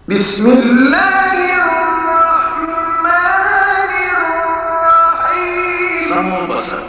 بسم اللہ الرحمن الرحیم. سمع و بصر.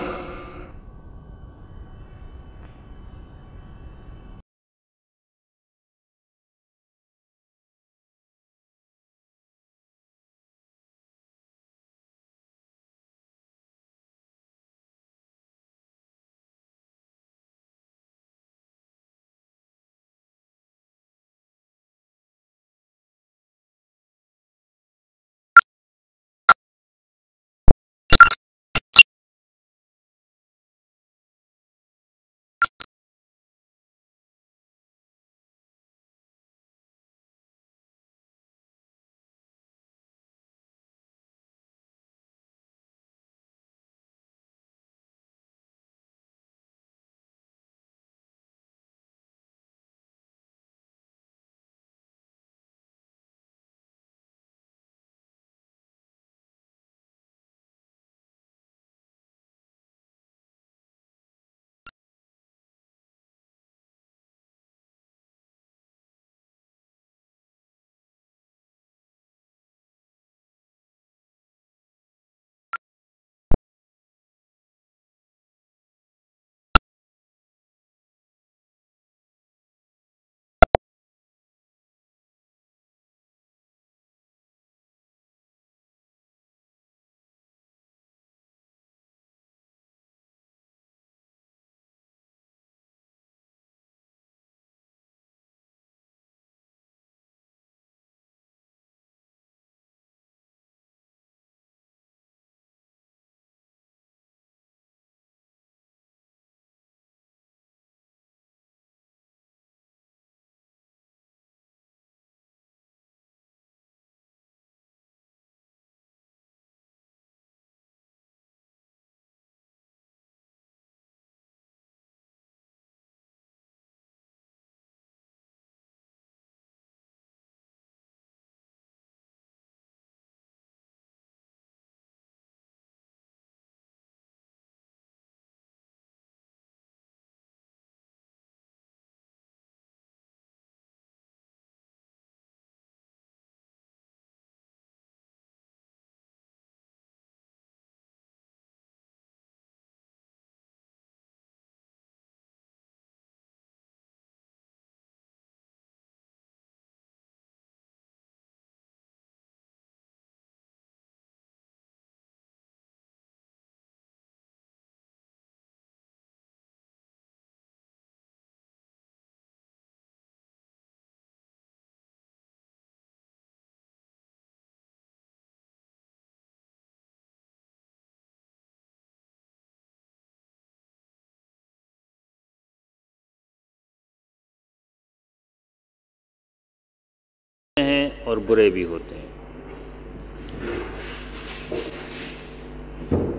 ہیں اور برے بھی ہوتے ہیں،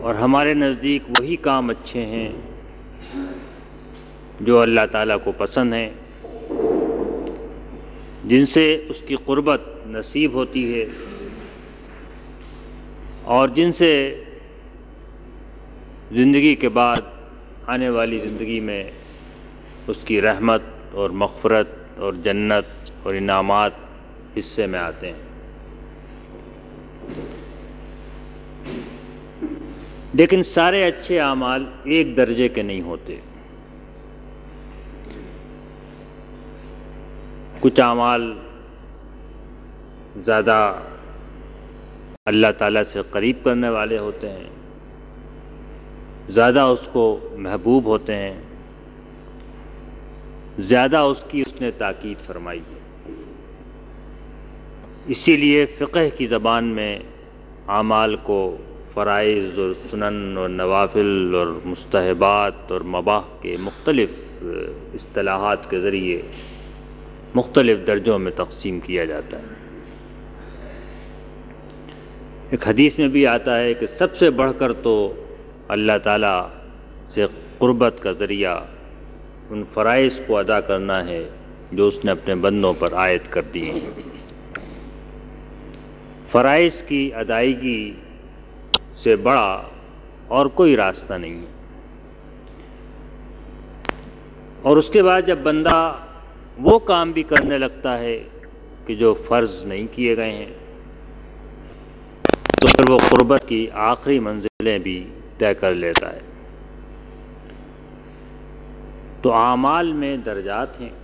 اور ہمارے نزدیک وہی کام اچھے ہیں جو اللہ تعالیٰ کو پسند ہیں، جن سے اس کی قربت نصیب ہوتی ہے اور جن سے زندگی کے بعد آنے والی زندگی میں اس کی رحمت اور مغفرت اور جنت اور انعامات حصے میں آتے ہیں۔ لیکن سارے اچھے اعمال ایک درجے کے نہیں ہوتے۔ کچھ اعمال زیادہ اللہ تعالیٰ سے قریب کرنے والے ہوتے ہیں، زیادہ اس کو محبوب ہوتے ہیں، زیادہ اس نے تاکید فرمائی ہے۔ اسی لیے فقہ کی زبان میں اعمال کو فرائض اور سنن اور نوافل اور مستحبات اور مباح کے مختلف اصطلاحات کے ذریعے مختلف درجوں میں تقسیم کیا جاتا ہے۔ ایک حدیث میں بھی آتا ہے کہ سب سے بڑھ کر تو اللہ تعالیٰ سے قربت کا ذریعہ ان فرائض کو ادا کرنا ہے جو اس نے اپنے بندوں پر عائد کر دیے ہیں۔ فرائض کی ادائیگی سے بڑا اور کوئی راستہ نہیں ہے، اور اس کے بعد جب بندہ وہ کام بھی کرنے لگتا ہے کہ جو فرض نہیں کیے گئے ہیں، تو پھر وہ قربت کی آخری منزلیں بھی طے کر لیتا ہے۔ تو اعمال میں درجات ہیں،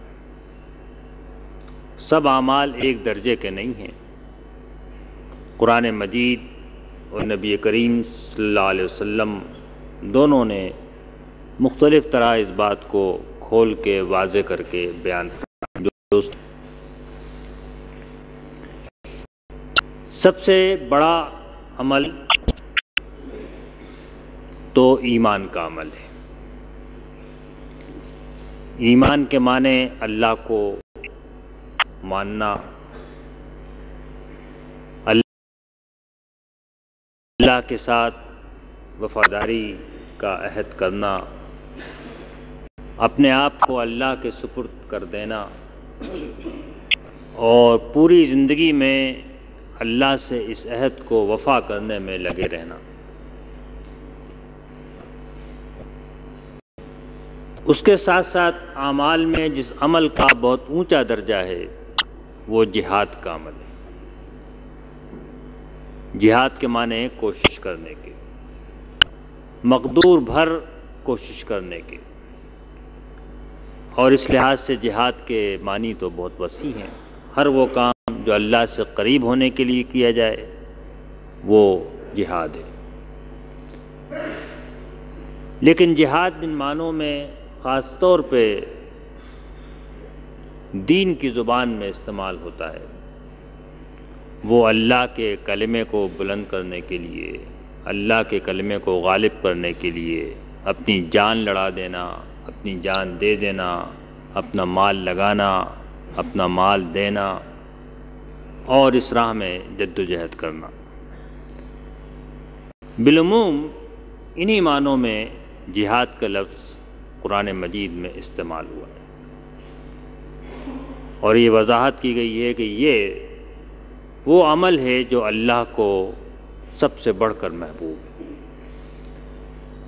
سب اعمال ایک درجے کے نہیں ہیں۔ قرآن مجید اور نبی کریم صلی اللہ علیہ وسلم دونوں نے مختلف طرح اس بات کو کھول کے واضح کر کے بیان کیا۔ سب سے بڑا عمل تو ایمان کا عمل ہے۔ ایمان کے معنی اللہ کو ماننا، اللہ کے ساتھ وفاداری کا عہد کرنا، اپنے آپ کو اللہ کے سپرد کر دینا، اور پوری زندگی میں اللہ سے اس عہد کو وفا کرنے میں لگے رہنا۔ اس کے ساتھ ساتھ اعمال میں جس عمل کا بہت اونچا درجہ ہے وہ جہاد کا عمل ہے۔ جہاد کے معنی ہے کوشش کرنے کے، مقدور بھر کوشش کرنے کے، اور اس لحاظ سے جہاد کے معنی تو بہت وسیع ہیں۔ ہر وہ کام جو اللہ سے قریب ہونے کے لیے کیا جائے وہ جہاد ہے۔ لیکن جہاد ان معنوں میں خاص طور پہ دین کی زبان میں استعمال ہوتا ہے، وہ اللہ کے کلمے کو بلند کرنے کے لیے، اللہ کے کلمے کو غالب کرنے کے لیے اپنی جان لڑا دینا، اپنی جان دے دینا، اپنا مال لگانا، اپنا مال دینا، اور اس راہ میں جد و جہد کرنا۔ بالعموم انہی معنوں میں جہاد کا لفظ قرآن مجید میں استعمال ہوا ہے، اور یہ وضاحت کی گئی ہے کہ یہ وہ عمل ہے جو اللہ کو سب سے بڑھ کر محبوب ہے،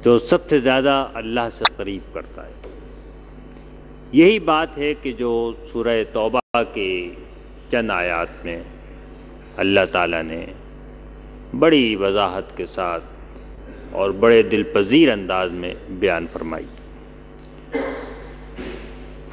جو سب سے زیادہ اللہ سے قریب کرتا ہے۔ یہی بات ہے کہ جو سورہ توبہ کے چند آیات میں اللہ تعالیٰ نے بڑی وضاحت کے ساتھ اور بڑے دل پذیر انداز میں بیان فرمائی۔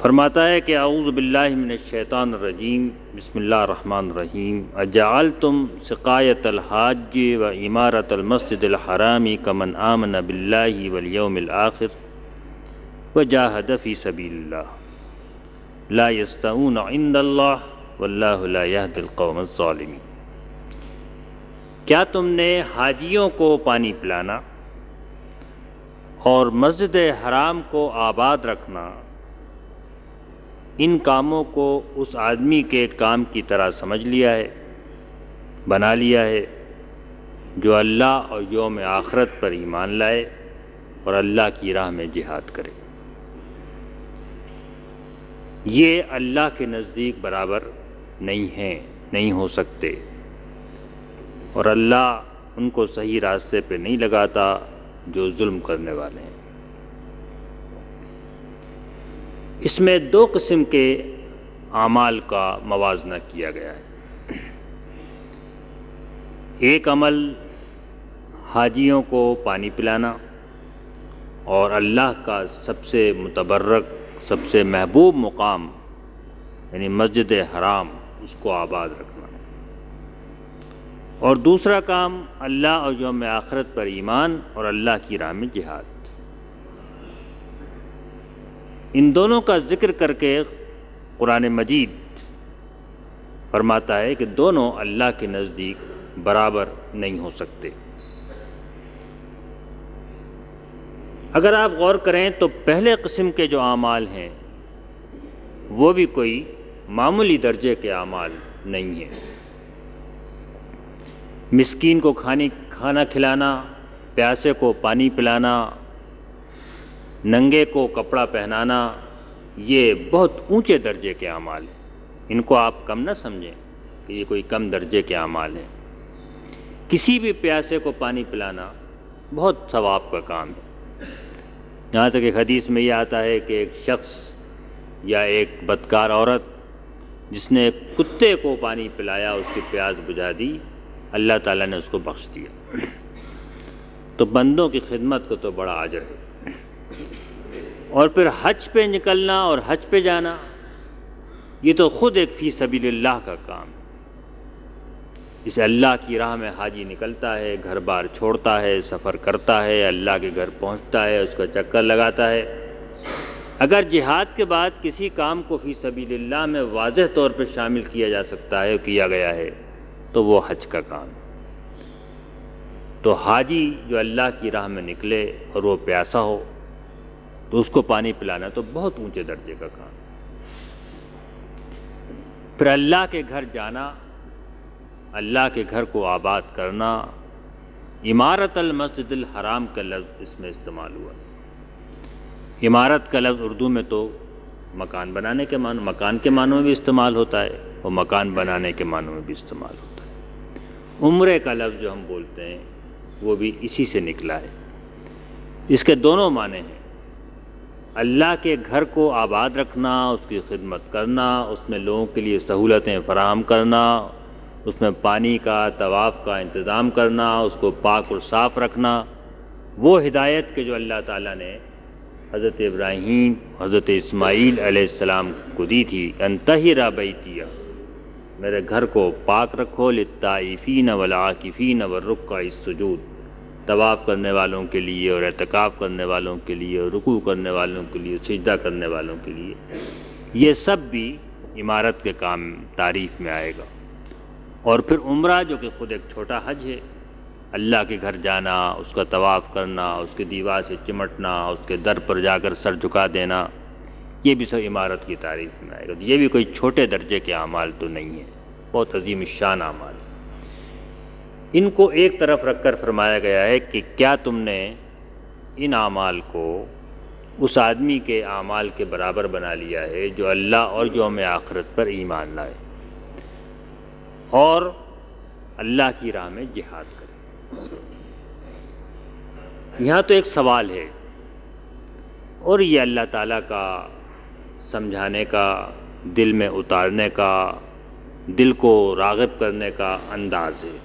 فرماتا ہے کہ اعوذ باللہ من الشیطان الرجیم، بسم اللہ الرحمن الرحیم، اجعلتم سقایۃ الحاج و عمارۃ المسجد الحرام کمن آمن باللہ والیوم الآخر وجاہد فی سبیل اللہ لا یستوون عند اللہ واللہ لا یہدی القوم الظالمین۔ کیا تم نے حاجیوں کو پانی پلانا اور مسجد حرام کو آباد رکھنا، ان کاموں کو اس آدمی کے کام کی طرح سمجھ لیا ہے، بنا لیا ہے، جو اللہ اور یوم آخرت پر ایمان لائے اور اللہ کی راہ میں جہاد کرے؟ یہ اللہ کے نزدیک برابر نہیں ہیں، نہیں ہو سکتے، اور اللہ ان کو صحیح راستے پہ نہیں لگاتا جو ظلم کرنے والے ہیں۔ اس میں دو قسم کے اعمال کا موازنہ کیا گیا ہے۔ ایک عمل حاجیوں کو پانی پلانا، اور اللہ کا سب سے متبرک، سب سے محبوب مقام یعنی مسجد حرام، اس کو آباد رکھنا، اور دوسرا کام اللہ اور یوم آخرت پر ایمان اور اللہ کی راہ میں جہاد۔ ان دونوں کا ذکر کر کے قرآن مجید فرماتا ہے کہ دونوں اللہ کے نزدیک برابر نہیں ہو سکتے۔ اگر آپ غور کریں تو پہلے قسم کے جو اعمال ہیں وہ بھی کوئی معمولی درجے کے اعمال نہیں ہیں۔ مسکین کو کھانا کھلانا، پیاسے کو پانی پلانا، ننگے کو کپڑا پہنانا، یہ بہت اونچے درجے کے اعمال ہیں۔ ان کو آپ کم نہ سمجھیں کہ یہ کوئی کم درجے کے اعمال ہیں۔ کسی بھی پیاسے کو پانی پلانا بہت ثواب کا کام ہے۔ یہاں تک ایک حدیث میں یہ آتا ہے کہ ایک شخص یا ایک بدکار عورت جس نے کتے کو پانی پلایا اس کی پیاس بجھا دی، اللہ تعالیٰ نے اس کو بخش دیا۔ تو بندوں کی خدمت کو تو بڑا اجر ہے۔ اور پھر حج پہ نکلنا اور حج پہ جانا، یہ تو خود ایک فی سبیل اللہ کا کام ہے۔ جسے اللہ کی راہ میں حاجی نکلتا ہے، گھر بار چھوڑتا ہے، سفر کرتا ہے، اللہ کے گھر پہنچتا ہے، اس کا چکر لگاتا ہے۔ اگر جہاد کے بعد کسی کام کو فی سبیل اللہ میں واضح طور پر شامل کیا جا سکتا ہے، کیا گیا ہے، تو وہ حج کا کام ہے۔ تو حاجی جو اللہ کی راہ میں نکلے اور وہ پیاسا ہو تو اس کو پانی پلانا تو بہت اونچے درجے کا کام ہے۔ پھر اللہ کے گھر جانا، اللہ کے گھر کو آباد کرنا، عمارت المسجد الحرام کا لفظ اس میں استعمال ہوا۔ عمارت کا لفظ اردو میں تو مکان بنانے کے معنی، مکان کے معنوں میں بھی استعمال ہوتا ہے اور مکان بنانے کے معنوں میں بھی استعمال ہوتا ہے۔ عمرے کا لفظ جو ہم بولتے ہیں وہ بھی اسی سے نکلا ہے۔ اس کے دونوں معنی ہیں، اللہ کے گھر کو آباد رکھنا، اس کی خدمت کرنا، اس میں لوگوں کے لیے سہولتیں فراہم کرنا، اس میں پانی کا، طواف کا انتظام کرنا، اس کو پاک اور صاف رکھنا۔ وہ ہدایت کہ جو اللہ تعالیٰ نے حضرت ابراہیم، حضرت اسماعیل علیہ السلام کو دی تھی، ان طہر بیتی، میرے گھر کو پاک رکھو، للطائفین والعاکفین والرکع السجود، طواف کرنے والوں کے لیے اور اعتکاف کرنے والوں کے لیے اور رکوع کرنے والوں کے لیے، سجدہ کرنے والوں کے لیے۔ یہ سب بھی عمارت کے کام تعریف میں آئے گا۔ اور پھر عمرہ جو کہ خود ایک چھوٹا حج ہے، اللہ کے گھر جانا، اس کا طواف کرنا، اس کی دیوار سے چمٹنا، اس کے در پر جا کر سر جھکا دینا، یہ بھی سب عمارت کی تعریف میں آئے گا۔ یہ بھی کوئی چھوٹے درجے کے اعمال تو نہیں ہیں، بہت عظیم الشان اعمال ہیں۔ ان کو ایک طرف رکھ کر فرمایا گیا ہے کہ کیا تم نے ان اعمال کو اس آدمی کے اعمال کے برابر بنا لیا ہے جو اللہ اور یوم آخرت پر ایمان لائے اور اللہ کی راہ میں جہاد کرے۔ یہاں تو ایک سوال ہے اور یہ اللہ تعالیٰ کا سمجھانے کا، دل میں اتارنے کا، دل کو راغب کرنے کا انداز ہے۔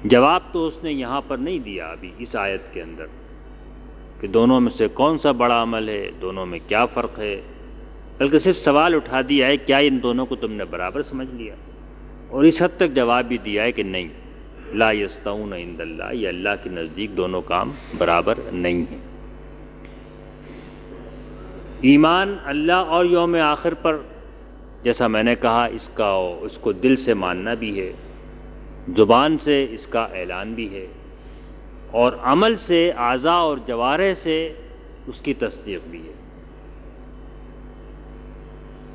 جواب تو اس نے یہاں پر نہیں دیا ابھی اس آیت کے اندر کہ دونوں میں سے کون سا بڑا عمل ہے، دونوں میں کیا فرق ہے، بلکہ صرف سوال اٹھا دیا ہے کیا ان دونوں کو تم نے برابر سمجھ لیا، اور اس حد تک جواب بھی دیا ہے کہ نہیں، لا یستوون عند اللہ، یہ اللہ کے نزدیک دونوں کام برابر نہیں ہیں۔ ایمان اللہ اور یوم آخر پر، جیسا میں نے کہا، اس کو دل سے ماننا بھی ہے، زبان سے اس کا اعلان بھی ہے، اور عمل سے، اعضاء اور جوارح سے اس کی تصدیق بھی ہے۔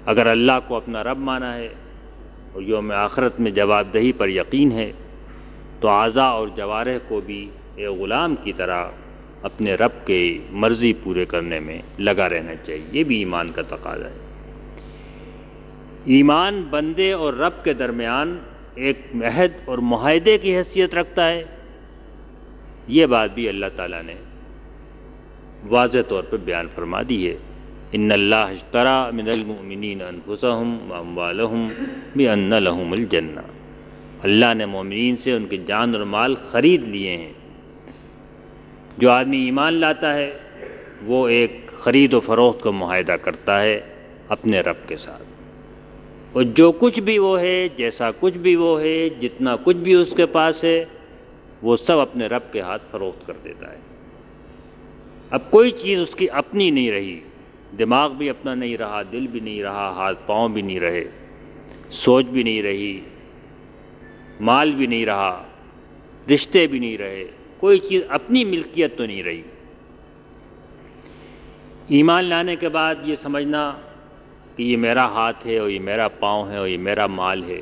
اگر اللہ کو اپنا رب مانا ہے اور یوم آخرت میں جواب دہی پر یقین ہے تو اعضاء اور جوارح کو بھی ایک غلام کی طرح اپنے رب کے مرضی پورے کرنے میں لگا رہنا چاہیے۔ یہ بھی ایمان کا تقاضا ہے۔ ایمان بندے اور رب کے درمیان ایک عہد اور معاہدے کی حیثیت رکھتا ہے، یہ بات بھی اللہ تعالیٰ نے واضح طور پر بیان فرما دی ہے۔ ان اللہ اشتری من المؤمنین انفسهم واموالهم بان لهم الجنہ، اللہ نے مومنین سے ان کی جان اور مال خرید لیے ہیں۔ جو آدمی ایمان لاتا ہے وہ ایک خرید و فروخت کا معاہدہ کرتا ہے اپنے رب کے ساتھ، اور جو کچھ بھی وہ ہے، جیسا کچھ بھی وہ ہے، جتنا کچھ بھی اس کے پاس ہے، وہ سب اپنے رب کے ہاتھ فروخت کر دیتا ہے۔ اب کوئی چیز اس کی اپنی نہیں رہی، دماغ بھی اپنا نہیں رہا، دل بھی نہیں رہا، ہاتھ پاؤں بھی نہیں رہے، سوچ بھی نہیں رہی، مال بھی نہیں رہا، رشتے بھی نہیں رہے، کوئی چیز اپنی ملکیت تو نہیں رہی۔ ایمان لانے کے بعد یہ سمجھنا کہ یہ میرا ہاتھ ہے اور یہ میرا پاؤں ہے اور یہ میرا مال ہے،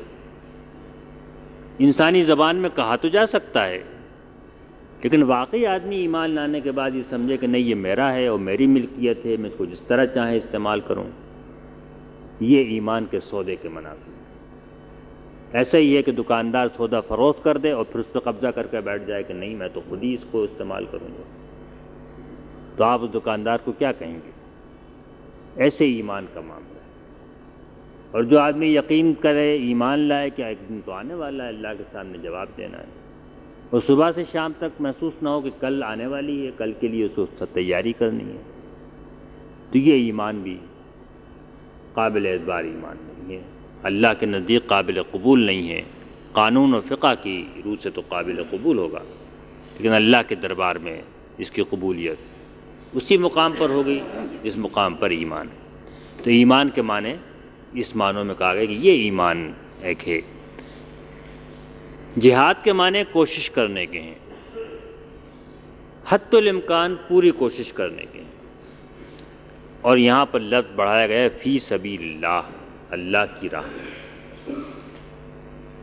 انسانی زبان میں کہا تو جا سکتا ہے، لیکن واقعی آدمی ایمان لانے کے بعد یہ سمجھے کہ نہیں، یہ میرا ہے اور میری ملکیت ہے، میں اس کو جس طرح چاہے استعمال کروں، یہ ایمان کے سودے کے منافی۔ ایسا ہی ہے کہ دکاندار سودا فروخت کر دے اور پھر اس پہ قبضہ کر کے بیٹھ جائے کہ نہیں، میں تو خود ہی اس کو استعمال کروں گا، تو آپ اس دکاندار کو کیا کہیں گے؟ ایسے ہی ایمان کا معاملہ ہے۔ اور جو آدمی یقین کرے، ایمان لائے کہ ایک دن تو آنے والا ہے، اللہ کے سامنے جواب دینا ہے، اور صبح سے شام تک محسوس نہ ہو کہ کل آنے والی ہے، کل کے لیے اس کو تیاری کرنی ہے، تو یہ ایمان بھی قابل اعتبار ایمان نہیں ہے، اللہ کے نزدیک قابل قبول نہیں ہے۔ قانون و فقہ کی روح سے تو قابل قبول ہوگا، لیکن اللہ کے دربار میں اس کی قبولیت اسی مقام پر ہو گئی جس مقام پر ایمان ہے۔ تو ایمان کے معنی اس معنوں میں کہا گیا کہ یہ ایمان ایک ہے۔ جہاد کے معنی کوشش کرنے کے ہیں، حتی الامکان پوری کوشش کرنے کے ہیں، اور یہاں پر لفظ بڑھایا گیا ہے فی سبیل اللہ، اللہ کی راہ میں۔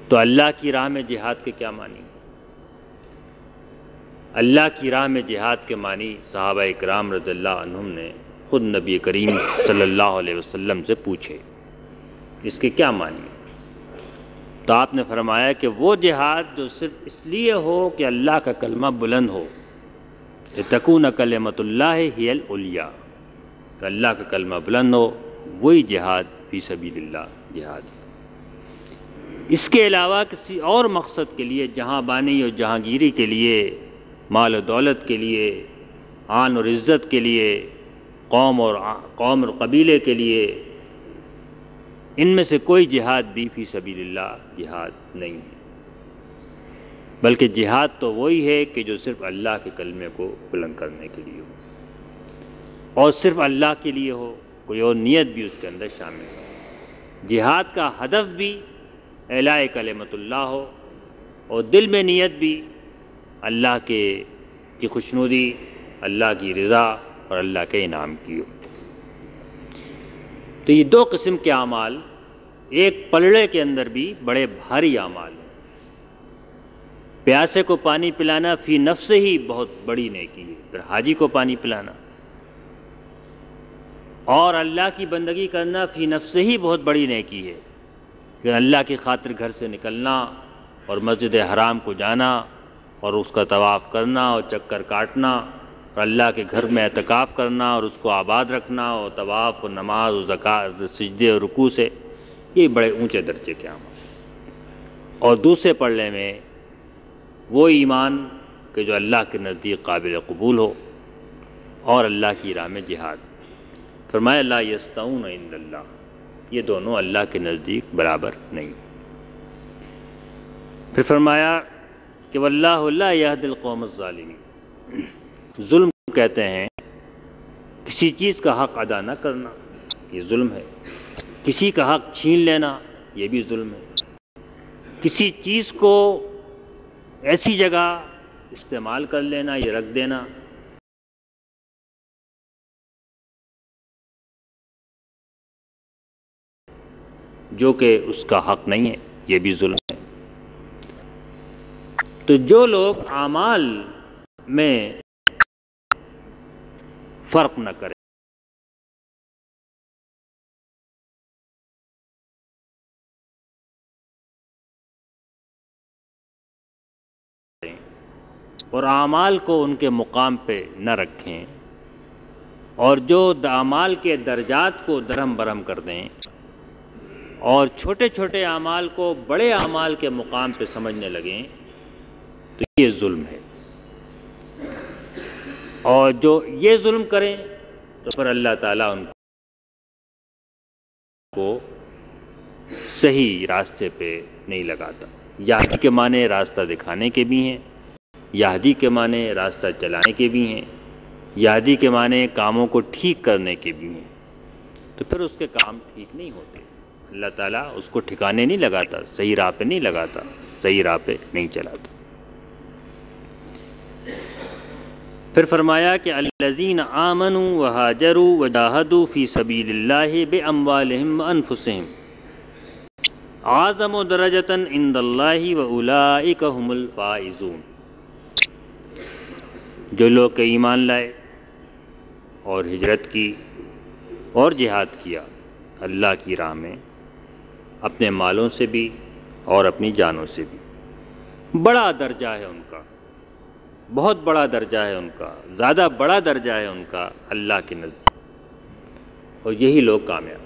تو اللہ کی راہ میں جہاد کے کیا معنی؟ اللہ کی راہ میں جہاد کے معنی صحابہ اکرام رضی اللہ عنہم نے خود نبی کریم صلی اللہ علیہ وسلم سے پوچھے اس کے کیا معنی؟ تو آپ نے فرمایا کہ وہ جہاد جو صرف اس لیے ہو کہ اللہ کا کلمہ بلند ہو، تکون کلمۃ اللہ ہی العلیٰ، کہ اللہ کا کلمہ بلند ہو، وہی جہاد فی سبیل اللہ جہاد۔ اس کے علاوہ کسی اور مقصد کے لیے، جہاں بانی اور جہانگیری کے لیے، مال و دولت کے لیے، آن اور عزت کے لیے، قوم اور قبیلے کے لیے، ان میں سے کوئی جہاد بھی فی سبیل اللہ جہاد نہیں ہے، بلکہ جہاد تو وہی ہے کہ جو صرف اللہ کے کلمے کو بلند کرنے کے لیے ہو، اور صرف اللہ کے لیے ہو، کوئی اور نیت بھی اس کے اندر شامل ہو۔ جہاد کا ہدف بھی اعلاء کلمۃ اللہ ہو، اور دل میں نیت بھی اللہ کی خوشنودی، اللہ کی رضا اور اللہ کے انعام کی ہو۔ تو یہ دو قسم کے اعمال ایک پلڑے کے اندر بھی بڑے بھاری اعمال ہیں۔ پیاسے کو پانی پلانا فی نفس ہی بہت بڑی نیکی ہے، پھر حاجی کو پانی پلانا، اور اللہ کی بندگی کرنا فی نفس ہی بہت بڑی نیکی ہے، کہ اللہ کی خاطر گھر سے نکلنا اور مسجد حرام کو جانا اور اس کا طواف کرنا اور چکر کاٹنا اور اللہ کے گھر میں اعتکاف کرنا اور اس کو آباد رکھنا اور طواف اور نماز اور زکوٰۃ، سجدے اور رکوع سے، یہ بڑے اونچے درجے کے عمل۔ اور دوسرے پلڑے میں وہ ایمان کہ جو اللہ کے نزدیک قابل قبول ہو، اور اللہ کی راہ میں جہاد۔ فرمایا لا یستوون عند اللہ، یہ دونوں اللہ کے نزدیک برابر نہیں۔ پھر فرمایا کہ واللہ لا یہدی القوم الظالمین، ظلم کہتے ہیں کسی چیز کا حق ادا نہ کرنا، یہ ظلم ہے۔ کسی کا حق چھین لینا، یہ بھی ظلم ہے۔ کسی چیز کو ایسی جگہ استعمال کر لینا، یہ رکھ دینا، جو کہ اس کا حق نہیں ہے، یہ بھی ظلم ہے۔ تو جو لوگ اعمال میں فرق نہ کریں، اور اعمال کو ان کے مقام پہ نہ رکھیں، اور جو اعمال کے درجات کو درہم برہم کر دیں، اور چھوٹے چھوٹے اعمال کو بڑے اعمال کے مقام پہ سمجھنے لگیں، تو یہ ظلم ہے۔ اور جو یہ ظلم کریں تو پھر اللہ تعالیٰ ان کو صحیح راستے پہ نہیں لگاتا۔ یہدی کے معنی راستہ دکھانے کے بھی ہیں، یہدی کے معنی راستہ چلانے کے بھی ہیں، یہدی کے معنی کاموں کو ٹھیک کرنے کے بھی ہیں۔ تو پھر اس کے کام ٹھیک نہیں ہوتے، اللہ تعالیٰ اس کو ٹھکانے نہیں لگاتا، صحیح راہ پہ نہیں لگاتا، صحیح راہ پہ نہیں چلاتا۔ پھر فرمایا کہ الذین آمنوا وہاجروا وجاہدوا فی سبیل اللہ باموالہم وانفسہم اعظم درجۃ عند اللہ واولئک ھم الفائزون، جو لوگ کہ ایمان لائے اور ہجرت کی اور جہاد کیا اللہ کی راہ میں، اپنے مالوں سے بھی اور اپنی جانوں سے بھی، بڑا درجہ ہے ان کا، بہت بڑا درجہ ہے ان کا، زیادہ بڑا درجہ ہے ان کا اللہ کے نزدیک، اور یہی لوگ کامیاب۔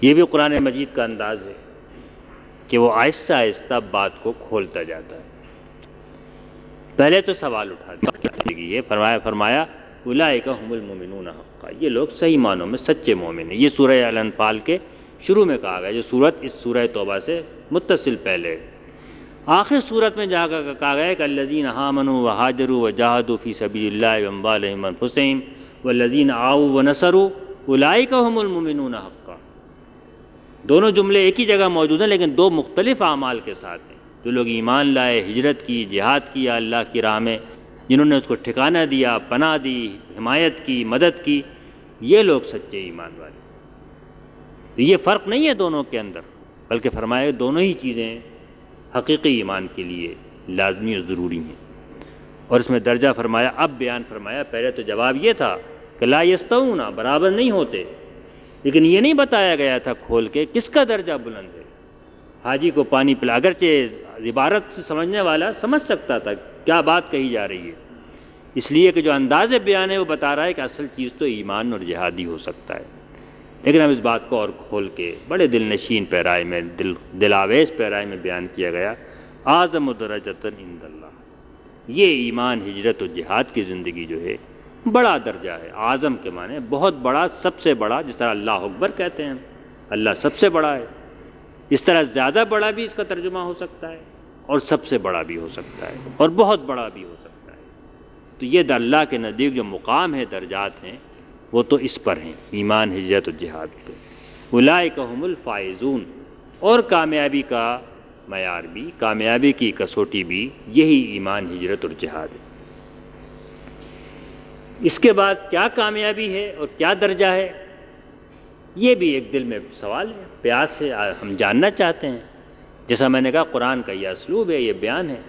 یہ بھی قرآن مجید کا انداز ہے کہ وہ آہستہ آہستہ بات کو کھولتا جاتا ہے۔ پہلے تو سوال اٹھا دیا، یہ فرمایا اولئک هم المؤمنون حقا، یہ لوگ صحیح معنوں میں سچے مومن ہیں۔ یہ سورہ الانفال کے شروع میں کہا گیا، جو صورت اس سورہ توبہ سے متصل پہلے ہے۔ آخر صورت میں جا کر کہا گیا کہ الذین آمنوا وہاجروا وجاہدوا فی سبیل اللہ باموالہم وانفسہم والذین آووا ونصروا اولئک هم المؤمنون حقا۔ دونوں جملے ایک ہی جگہ موجود ہیں لیکن دو مختلف اعمال کے ساتھ ہیں۔ جو لوگ ایمان لائے، ہجرت کی، جہاد کیا اللہ کی راہ میں، جنہوں نے اس کو ٹھکانہ دیا، پناہ دی، حمایت کی، مدد کی، یہ لوگ سچے ایمان والے۔ تو یہ فرق نہیں ہے دونوں کے اندر، بلکہ فرمایا دونوں ہی چیزیں حقیقی ایمان کے لیے لازمی اور ضروری ہیں۔ اور اس میں درجہ فرمایا، اب بیان فرمایا۔ پہلے تو جواب یہ تھا کہ لا یستوون، برابر نہیں ہوتے، لیکن یہ نہیں بتایا گیا تھا کھول کے کس کا درجہ بلند ہے۔ حاجی کو پانی پلا، اگرچہ عبارت سے سمجھنے والا سمجھ سکتا تھا کیا بات کہی جا رہی ہے، اس لیے کہ جو انداز بیان ہے وہ بتا رہا ہے کہ اصل چیز تو ایمان اور جہادی ہو سکتا ہے۔ لیکن اب اس بات کو اور کھول کے بڑے دل نشین پیرائے میں، دلاویز پیرائے میں بیان کیا گیا، اعظم درجۃ عند اللہ، یہ ایمان، ہجرت و جہاد کی زندگی جو ہے بڑا درجہ ہے۔ اعظم کے معنی بہت بڑا، سب سے بڑا، جس طرح اللہ اکبر کہتے ہیں اللہ سب سے بڑا ہے، اس طرح زیادہ بڑا بھی اس کا ترجمہ ہو سکتا ہے اور سب سے بڑا بھی ہو سکتا ہے اور بہت بڑا بھی ہو سکتا ہے۔ تو یہ اللہ کے نزدیک جو مقام ہے، درجات ہیں، وہ تو اس پر ہیں، ایمان، ہجرت و جہاد پہ۔ اولئک هم الفائزون، اور کامیابی کا معیار بھی، کامیابی کی کسوٹی بھی یہی ایمان، ہجرت اور جہاد ہے۔ اس کے بعد کیا کامیابی ہے اور کیا درجہ ہے، یہ بھی ایک دل میں سوال ہے، پیاس ہے، ہم جاننا چاہتے ہیں۔ جیسا میں نے کہا قرآن کا یہ اسلوب ہے، یہ بیان ہے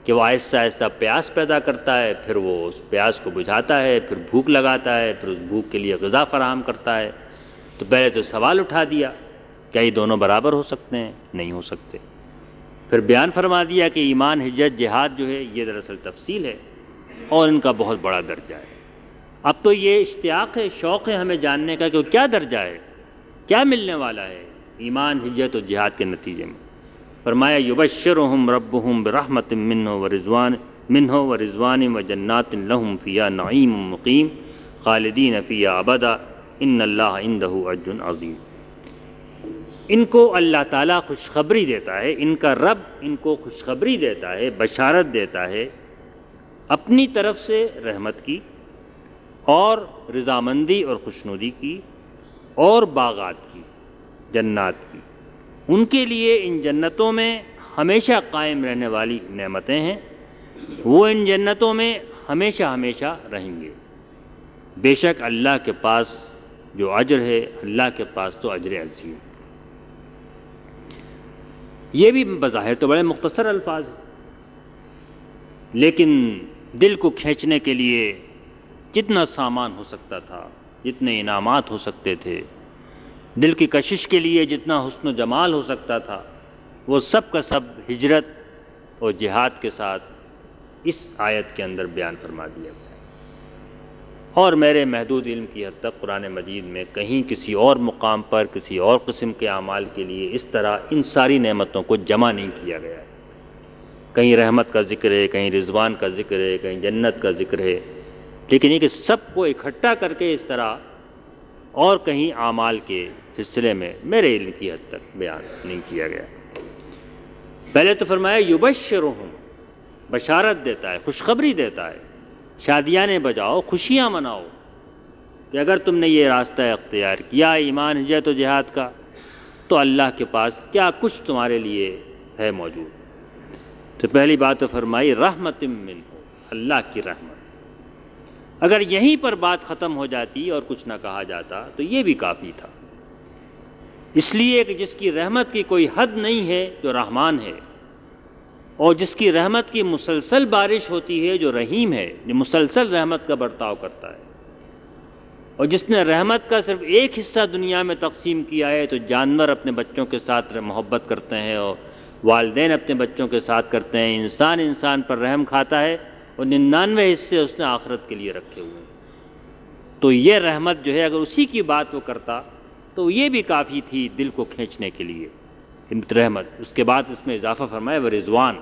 کہ وہ آہستہ آہستہ پیاس پیدا کرتا ہے، پھر وہ اس پیاس کو بجھاتا ہے، پھر بھوک لگاتا ہے، پھر اس بھوک کے لیے غذا فراہم کرتا ہے۔ تو پہلے تو سوال اٹھا دیا، کیا یہ دونوں برابر ہو سکتے ہیں؟ نہیں ہو سکتے۔ پھر بیان فرما دیا کہ ایمان، ہجرت، جہاد جو ہے یہ دراصل تفصیل ہے اور ان کا بہت بڑا درجہ ہے۔ اب تو یہ اشتیاق ہے، شوق ہے ہمیں جاننے کا کہ وہ کیا درجہ ہے، کیا ملنے والا ہے ایمان، ہجرت اور جہاد کے نتیجے میں۔ فرمایا یبشرہم ربہم برحمت منہ ورضوان وجنات لہم فیہا نعیم مقیم خالدین فیہا ابدا ان اللہ عندہ اجر عظیم۔ ان کو اللہ تعالیٰ خوشخبری دیتا ہے، ان کا رب ان کو خوشخبری دیتا ہے، بشارت دیتا ہے اپنی طرف سے رحمت کی اور رضامندی اور خوشنودی کی اور باغات کی، جنات کی۔ ان کے لیے ان جنتوں میں ہمیشہ قائم رہنے والی نعمتیں ہیں، وہ ان جنتوں میں ہمیشہ ہمیشہ رہیں گے۔ بے شک اللہ کے پاس جو اجر ہے، اللہ کے پاس تو اجر عظیم۔ یہ بھی بظاہر تو بڑے مختصر الفاظ ہیں، لیکن دل کو کھینچنے کے لیے جتنا سامان ہو سکتا تھا، جتنے انعامات ہو سکتے تھے، دل کی کشش کے لیے جتنا حسن و جمال ہو سکتا تھا، وہ سب کا سب ہجرت اور جہاد کے ساتھ اس آیت کے اندر بیان فرما دیا گیا۔ اور میرے محدود علم کی حد تک قرآن مجید میں کہیں کسی اور مقام پر کسی اور قسم کے اعمال کے لیے اس طرح ان ساری نعمتوں کو جمع نہیں کیا گیا ہے۔ کہیں رحمت کا ذکر ہے، کہیں رضوان کا ذکر ہے، کہیں جنت کا ذکر ہے، لیکن یہ کہ سب کو اکٹھا کر کے اس طرح اور کہیں اعمال کے سلسلے میں میرے علم کی حد تک بیان نہیں کیا گیا۔ پہلے تو فرمایا یبشرہم، بشارت دیتا ہے، خوشخبری دیتا ہے، شادیاں بجاؤ، خوشیاں مناؤ کہ اگر تم نے یہ راستہ اختیار کیا ایمان، ہجرت و جہاد کا، تو اللہ کے پاس کیا کچھ تمہارے لیے ہے موجود۔ تو پہلی بات تو فرمائی رحمت منہ، اللہ کی رحمت۔ اگر یہیں پر بات ختم ہو جاتی اور کچھ نہ کہا جاتا تو یہ بھی کافی تھا، اس لیے کہ جس کی رحمت کی کوئی حد نہیں ہے جو رحمان ہے، اور جس کی رحمت کی مسلسل بارش ہوتی ہے جو رحیم ہے، جو مسلسل رحمت کا برتاؤ کرتا ہے، اور جس نے رحمت کا صرف ایک حصہ دنیا میں تقسیم کیا ہے، تو جانور اپنے بچوں کے ساتھ محبت کرتے ہیں اور والدین اپنے بچوں کے ساتھ کرتے ہیں، انسان انسان پر رحم کھاتا ہے، اور 99 حصے اس نے آخرت کے لیے رکھے ہوئے ہیں۔ تو یہ رحمت جو ہے اگر اسی کی بات وہ کرتا تو یہ بھی کافی تھی دل کو کھینچنے کے لیے رحمت۔ اس کے بعد اس میں اضافہ فرمایا وہ رضوان،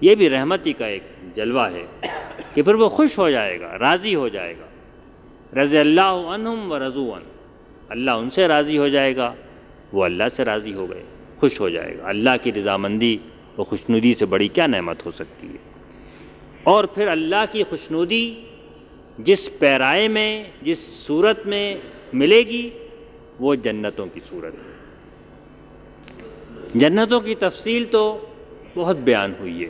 یہ بھی رحمت ہی کا ایک جلوہ ہے کہ پھر وہ خوش ہو جائے گا، راضی ہو جائے گا۔ رضی اللہ عنہم ورضوا عنہ، اللہ ان سے راضی ہو جائے گا، وہ اللہ سے راضی ہو گئے، خوش ہو جائے گا۔ اللہ کی رضامندی اور خوشنودی سے بڑی کیا نعمت ہو سکتی ہے؟ اور پھر اللہ کی خوشنودی جس پیرائے میں، جس صورت میں ملے گی، وہ جنتوں کی صورت ہے۔ جنتوں کی تفصیل تو بہت بیان ہوئی ہے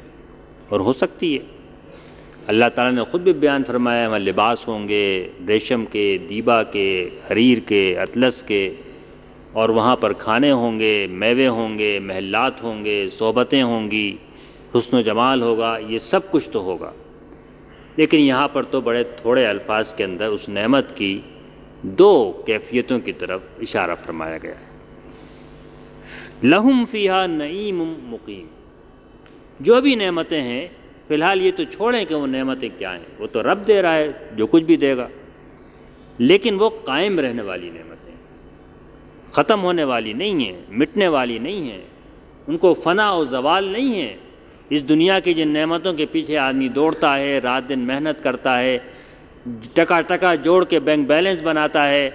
اور ہو سکتی ہے۔ اللہ تعالیٰ نے خود بھی بیان فرمایا وہاں لباس ہوں گے ریشم کے، دیبا کے، حریر کے، اطلس کے، اور وہاں پر کھانے ہوں گے، میوے ہوں گے، محلات ہوں گے، صحبتیں ہوں گی، حسن و جمال ہوگا، یہ سب کچھ تو ہوگا۔ لیکن یہاں پر تو بڑے تھوڑے الفاظ کے اندر اس نعمت کی دو کیفیتوں کی طرف اشارہ فرمایا گیا ہے۔ لہم فیہا نعیم مقیم، جو بھی نعمتیں ہیں، فی الحال یہ تو چھوڑیں کہ وہ نعمتیں کیا ہیں، وہ تو رب دے رہا ہے جو کچھ بھی دے گا، لیکن وہ قائم رہنے والی نعمتیں، ختم ہونے والی نہیں ہیں، مٹنے والی نہیں ہیں، ان کو فنا و زوال نہیں ہے۔ اس دنیا کی جن نعمتوں کے پیچھے آدمی دوڑتا ہے، رات دن محنت کرتا ہے، ٹکا ٹکا جوڑ کے بینک بیلنس بناتا ہے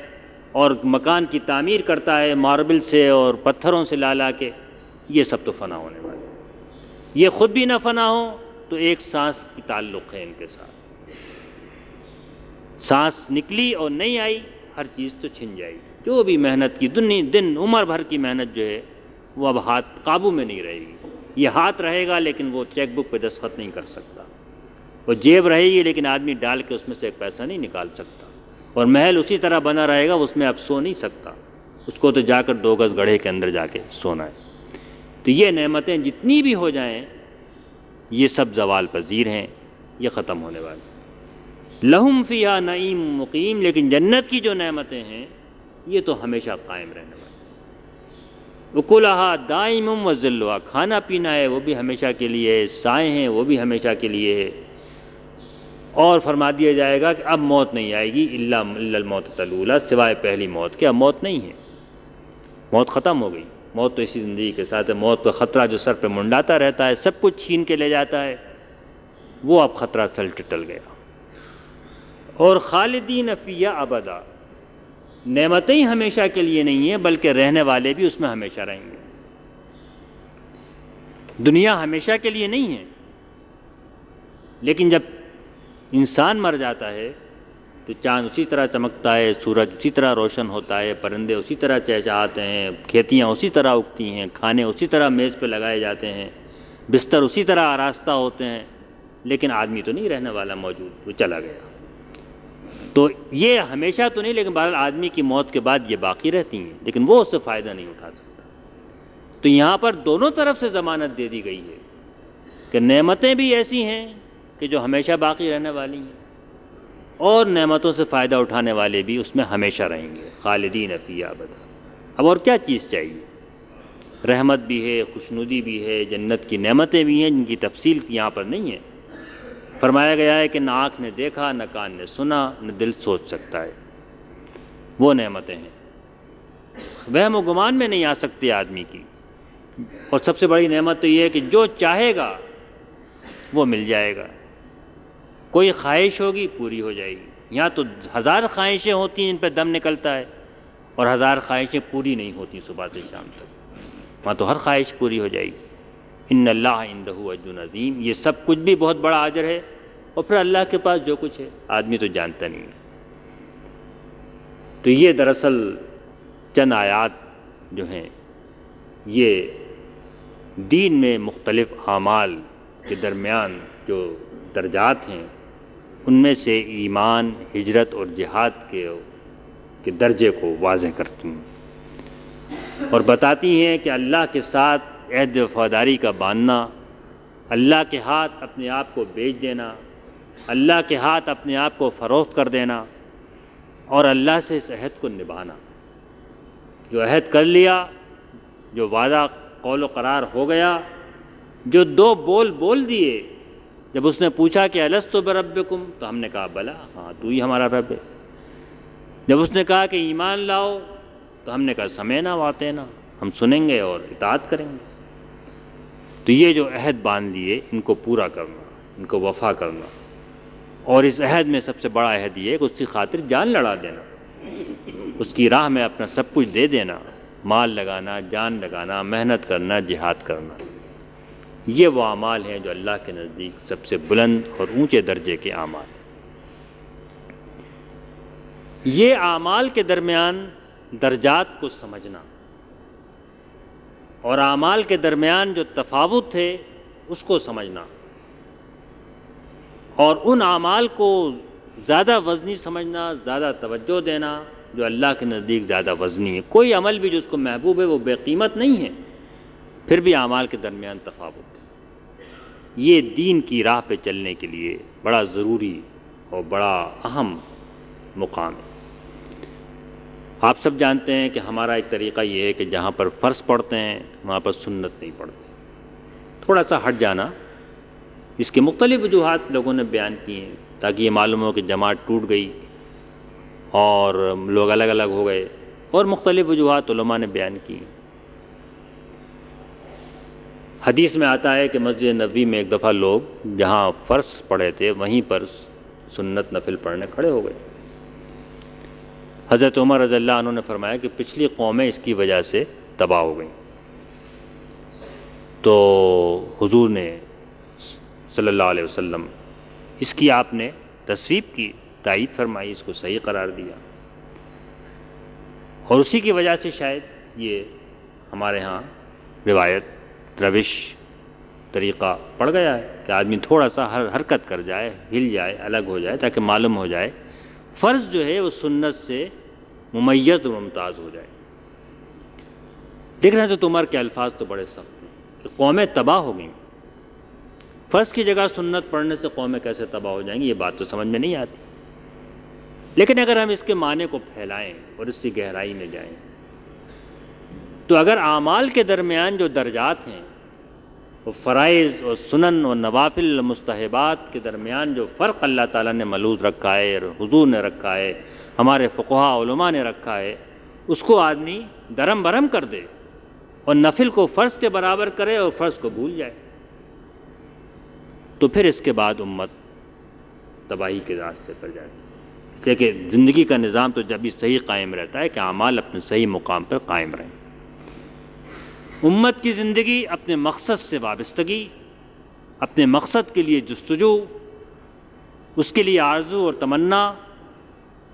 اور مکان کی تعمیر کرتا ہے ماربل سے اور پتھروں سے لا لا کے، یہ سب تو فنا ہونے والے ہیں۔ یہ خود بھی نہ فنا ہو تو ایک سانس کی تعلق ہے ان کے ساتھ، سانس نکلی اور نہیں آئی، ہر چیز تو چھن جائے گی۔ جو بھی محنت کی دن عمر بھر کی محنت جو ہے وہ اب ہاتھ قابو میں نہیں رہے گی۔ یہ ہاتھ رہے گا لیکن وہ چیک بک پہ دستخط نہیں کر سکتا، وہ جیب رہے گی لیکن آدمی ڈال کے اس میں سے ایک پیسہ نہیں نکال سکتا، اور محل اسی طرح بنا رہے گا، اس میں اب سو نہیں سکتا، اس کو تو جا کر 2 گز گڑھے کے اندر جا کے سونا ہے۔ تو یہ نعمتیں جتنی بھی ہو جائیں یہ سب زوال پذیر ہیں، یہ ختم ہونے والی۔ لہم فیہا نعیم مقیم، لیکن جنت کی جو نعمتیں ہیں یہ تو ہمیشہ قائم رہنے والی۔ اکلھا دائم وذلھا، کھانا پینا ہے وہ بھی ہمیشہ کے لیے ہے، سائے ہیں وہ بھی ہمیشہ کے لیے ہے۔ اور فرما دیا جائے گا کہ اب موت نہیں آئے گی الا الموتۃ الاولیٰ، سوائے پہلی موت کے، اب موت نہیں ہے، موت ختم ہو گئی۔ موت تو اسی زندگی کے ساتھ ہے، موت کا خطرہ جو سر پہ منڈاتا رہتا ہے، سب کچھ چھین کے لے جاتا ہے، وہ اب خطرہ ٹل گیا۔ اور خالدین فیہا ابدا، نعمتیں ہی ہمیشہ کے لیے نہیں ہیں بلکہ رہنے والے بھی اس میں ہمیشہ رہیں گے۔ دنیا ہمیشہ کے لیے نہیں ہے، لیکن جب انسان مر جاتا ہے تو چاند اسی طرح چمکتا ہے، سورج اسی طرح روشن ہوتا ہے، پرندے اسی طرح چہچہاتے ہیں، کھیتیاں اسی طرح اگتی ہیں، کھانے اسی طرح میز پہ لگائے جاتے ہیں، بستر اسی طرح آراستہ ہوتے ہیں، لیکن آدمی تو نہیں رہنے والا موجود، وہ چلا گیا۔ تو یہ ہمیشہ تو نہیں، لیکن بہرحال آدمی کی موت کے بعد یہ باقی رہتی ہیں، لیکن وہ اس سے فائدہ نہیں اٹھا سکتا۔ تو یہاں پر دونوں طرف سے ضمانت دے دی گئی ہے کہ نعمتیں بھی ایسی ہیں کہ جو ہمیشہ باقی رہنے والی ہیں، اور نعمتوں سے فائدہ اٹھانے والے بھی اس میں ہمیشہ رہیں گے، خالدین فیہا ابدا۔ اب اور کیا چیز چاہیے؟ رحمت بھی ہے، خوشنودی بھی ہے، جنت کی نعمتیں بھی ہیں جن کی تفصیل یہاں پر نہیں ہے۔ فرمایا گیا ہے کہ نہ آنکھ نے دیکھا، نہ کان نے سنا، نہ دل سوچ سکتا ہے، وہ نعمتیں ہیں، وہم و گمان میں نہیں آ سکتی آدمی کی۔ اور سب سے بڑی نعمت تو یہ ہے کہ جو چاہے گا وہ مل جائے گا، کوئی خواہش ہوگی پوری ہو جائے گی۔ یہاں تو 1000 خواہشیں ہوتی ہیں جن پہ دم نکلتا ہے، اور 1000 خواہشیں پوری نہیں ہوتی صبح سے شام تک، وہاں تو ہر خواہش پوری ہو جائے گی۔ ان اللہ عندہ اجر عظیم، یہ سب کچھ بھی بہت بڑا اجر ہے، اور پھر اللہ کے پاس جو کچھ ہے آدمی تو جانتا نہیں ہے۔ تو یہ دراصل چند آیات جو ہیں یہ دین میں مختلف اعمال کے درمیان جو درجات ہیں ان میں سے ایمان، ہجرت اور جہاد کے درجے کو واضح کرتی ہیں، اور بتاتی ہیں کہ اللہ کے ساتھ عہد وفاداری کا باندھنا، اللہ کے ہاتھ اپنے آپ کو بیچ دینا، اللہ کے ہاتھ اپنے آپ کو فروخت کر دینا، اور اللہ سے اس عہد کو نبھانا۔ جو عہد کر لیا، جو وعدہ قول و قرار ہو گیا، جو 2 بول بول دیے، جب اس نے پوچھا کہ الستُ بربکم، تو ہم نے کہا بلا، ہاں تو ہی ہمارا رب ہے۔ جب اس نے کہا کہ ایمان لاؤ، تو ہم نے کہا سمعنا واطعنا، ہم سنیں گے اور اطاعت کریں گے۔ تو یہ جو عہد باندھ لیے ان کو پورا کرنا، ان کو وفا کرنا، اور اس عہد میں سب سے بڑا عہد یہ ہے کہ اس کی خاطر جان لڑا دینا، اس کی راہ میں اپنا سب کچھ دے دینا، مال لگانا، جان لگانا، محنت کرنا، جہاد کرنا۔ یہ وہ اعمال ہیں جو اللہ کے نزدیک سب سے بلند اور اونچے درجے کے اعمال ہیں۔ یہ اعمال کے درمیان درجات کو سمجھنا اور اعمال کے درمیان جو تفاوت ہے اس کو سمجھنا، اور ان اعمال کو زیادہ وزنی سمجھنا، زیادہ توجہ دینا جو اللہ کے نزدیک زیادہ وزنی ہے۔ کوئی عمل بھی جو اس کو محبوب ہے وہ بے قیمت نہیں ہے، پھر بھی اعمال کے درمیان تفاوت ہے۔ یہ دین کی راہ پہ چلنے کے لیے بڑا ضروری اور بڑا اہم مقام ہے۔ آپ سب جانتے ہیں کہ ہمارا ایک طریقہ یہ ہے کہ جہاں پر فرض پڑھتے ہیں وہاں پر سنت نہیں پڑھتے، تھوڑا سا ہٹ جانا۔ اس کے مختلف وجوہات لوگوں نے بیان کی ہیں تاکہ یہ معلوم ہو کہ جماعت ٹوٹ گئی اور لوگ الگ الگ ہو گئے، اور مختلف وجوہات علماء نے بیان کی ہیں۔ حدیث میں آتا ہے کہ مسجد نبوی میں ایک دفعہ لوگ جہاں فرض پڑھے تھے وہیں پر سنت نفل پڑھنے کھڑے ہو گئے۔ حضرت عمر رضی اللہ عنہ نے فرمایا کہ پچھلی قومیں اس کی وجہ سے تباہ ہو گئیں، تو حضور نے صلی اللہ علیہ وسلم اس کی آپ نے تصویب کی، تائید فرمائی، اس کو صحیح قرار دیا، اور اسی کی وجہ سے شاید یہ ہمارے ہاں روایت، روش، طریقہ پڑ گیا ہے کہ آدمی تھوڑا سا حرکت کر جائے، ہل جائے، الگ ہو جائے، تاکہ معلوم ہو جائے فرض جو ہے وہ سنت سے ممیز و ممتاز ہو جائے۔ لیکن حضرت عمر کے الفاظ تو بڑے سخت ہیں کہ قومیں تباہ ہو گئیں، فرض کی جگہ سنت پڑھنے سے قومیں کیسے تباہ ہو جائیں گی، یہ بات تو سمجھ میں نہیں آتی۔ لیکن اگر ہم اس کے معنی کو پھیلائیں اور اس کی گہرائی میں جائیں تو اگر اعمال کے درمیان جو درجات ہیں، وہ فرائض اور سنن اور نوافل اور مستحبات کے درمیان جو فرق اللہ تعالیٰ نے ملحوظ رکھا ہے اور حضور نے رکھا ہے، ہمارے فقہاء علماء نے رکھا ہے، اس کو آدمی درم برم کر دے اور نفل کو فرض کے برابر کرے اور فرض کو بھول جائے، تو پھر اس کے بعد امت تباہی کے راستے پر جاتی ہے۔ اس لیے کہ زندگی کا نظام تو جب بھی صحیح قائم رہتا ہے کہ اعمال اپنے صحیح مقام پر قائم رہیں۔ امت کی زندگی اپنے مقصد سے وابستگی، اپنے مقصد کے لیے جستجو، اس کے لیے آرزو اور تمنا،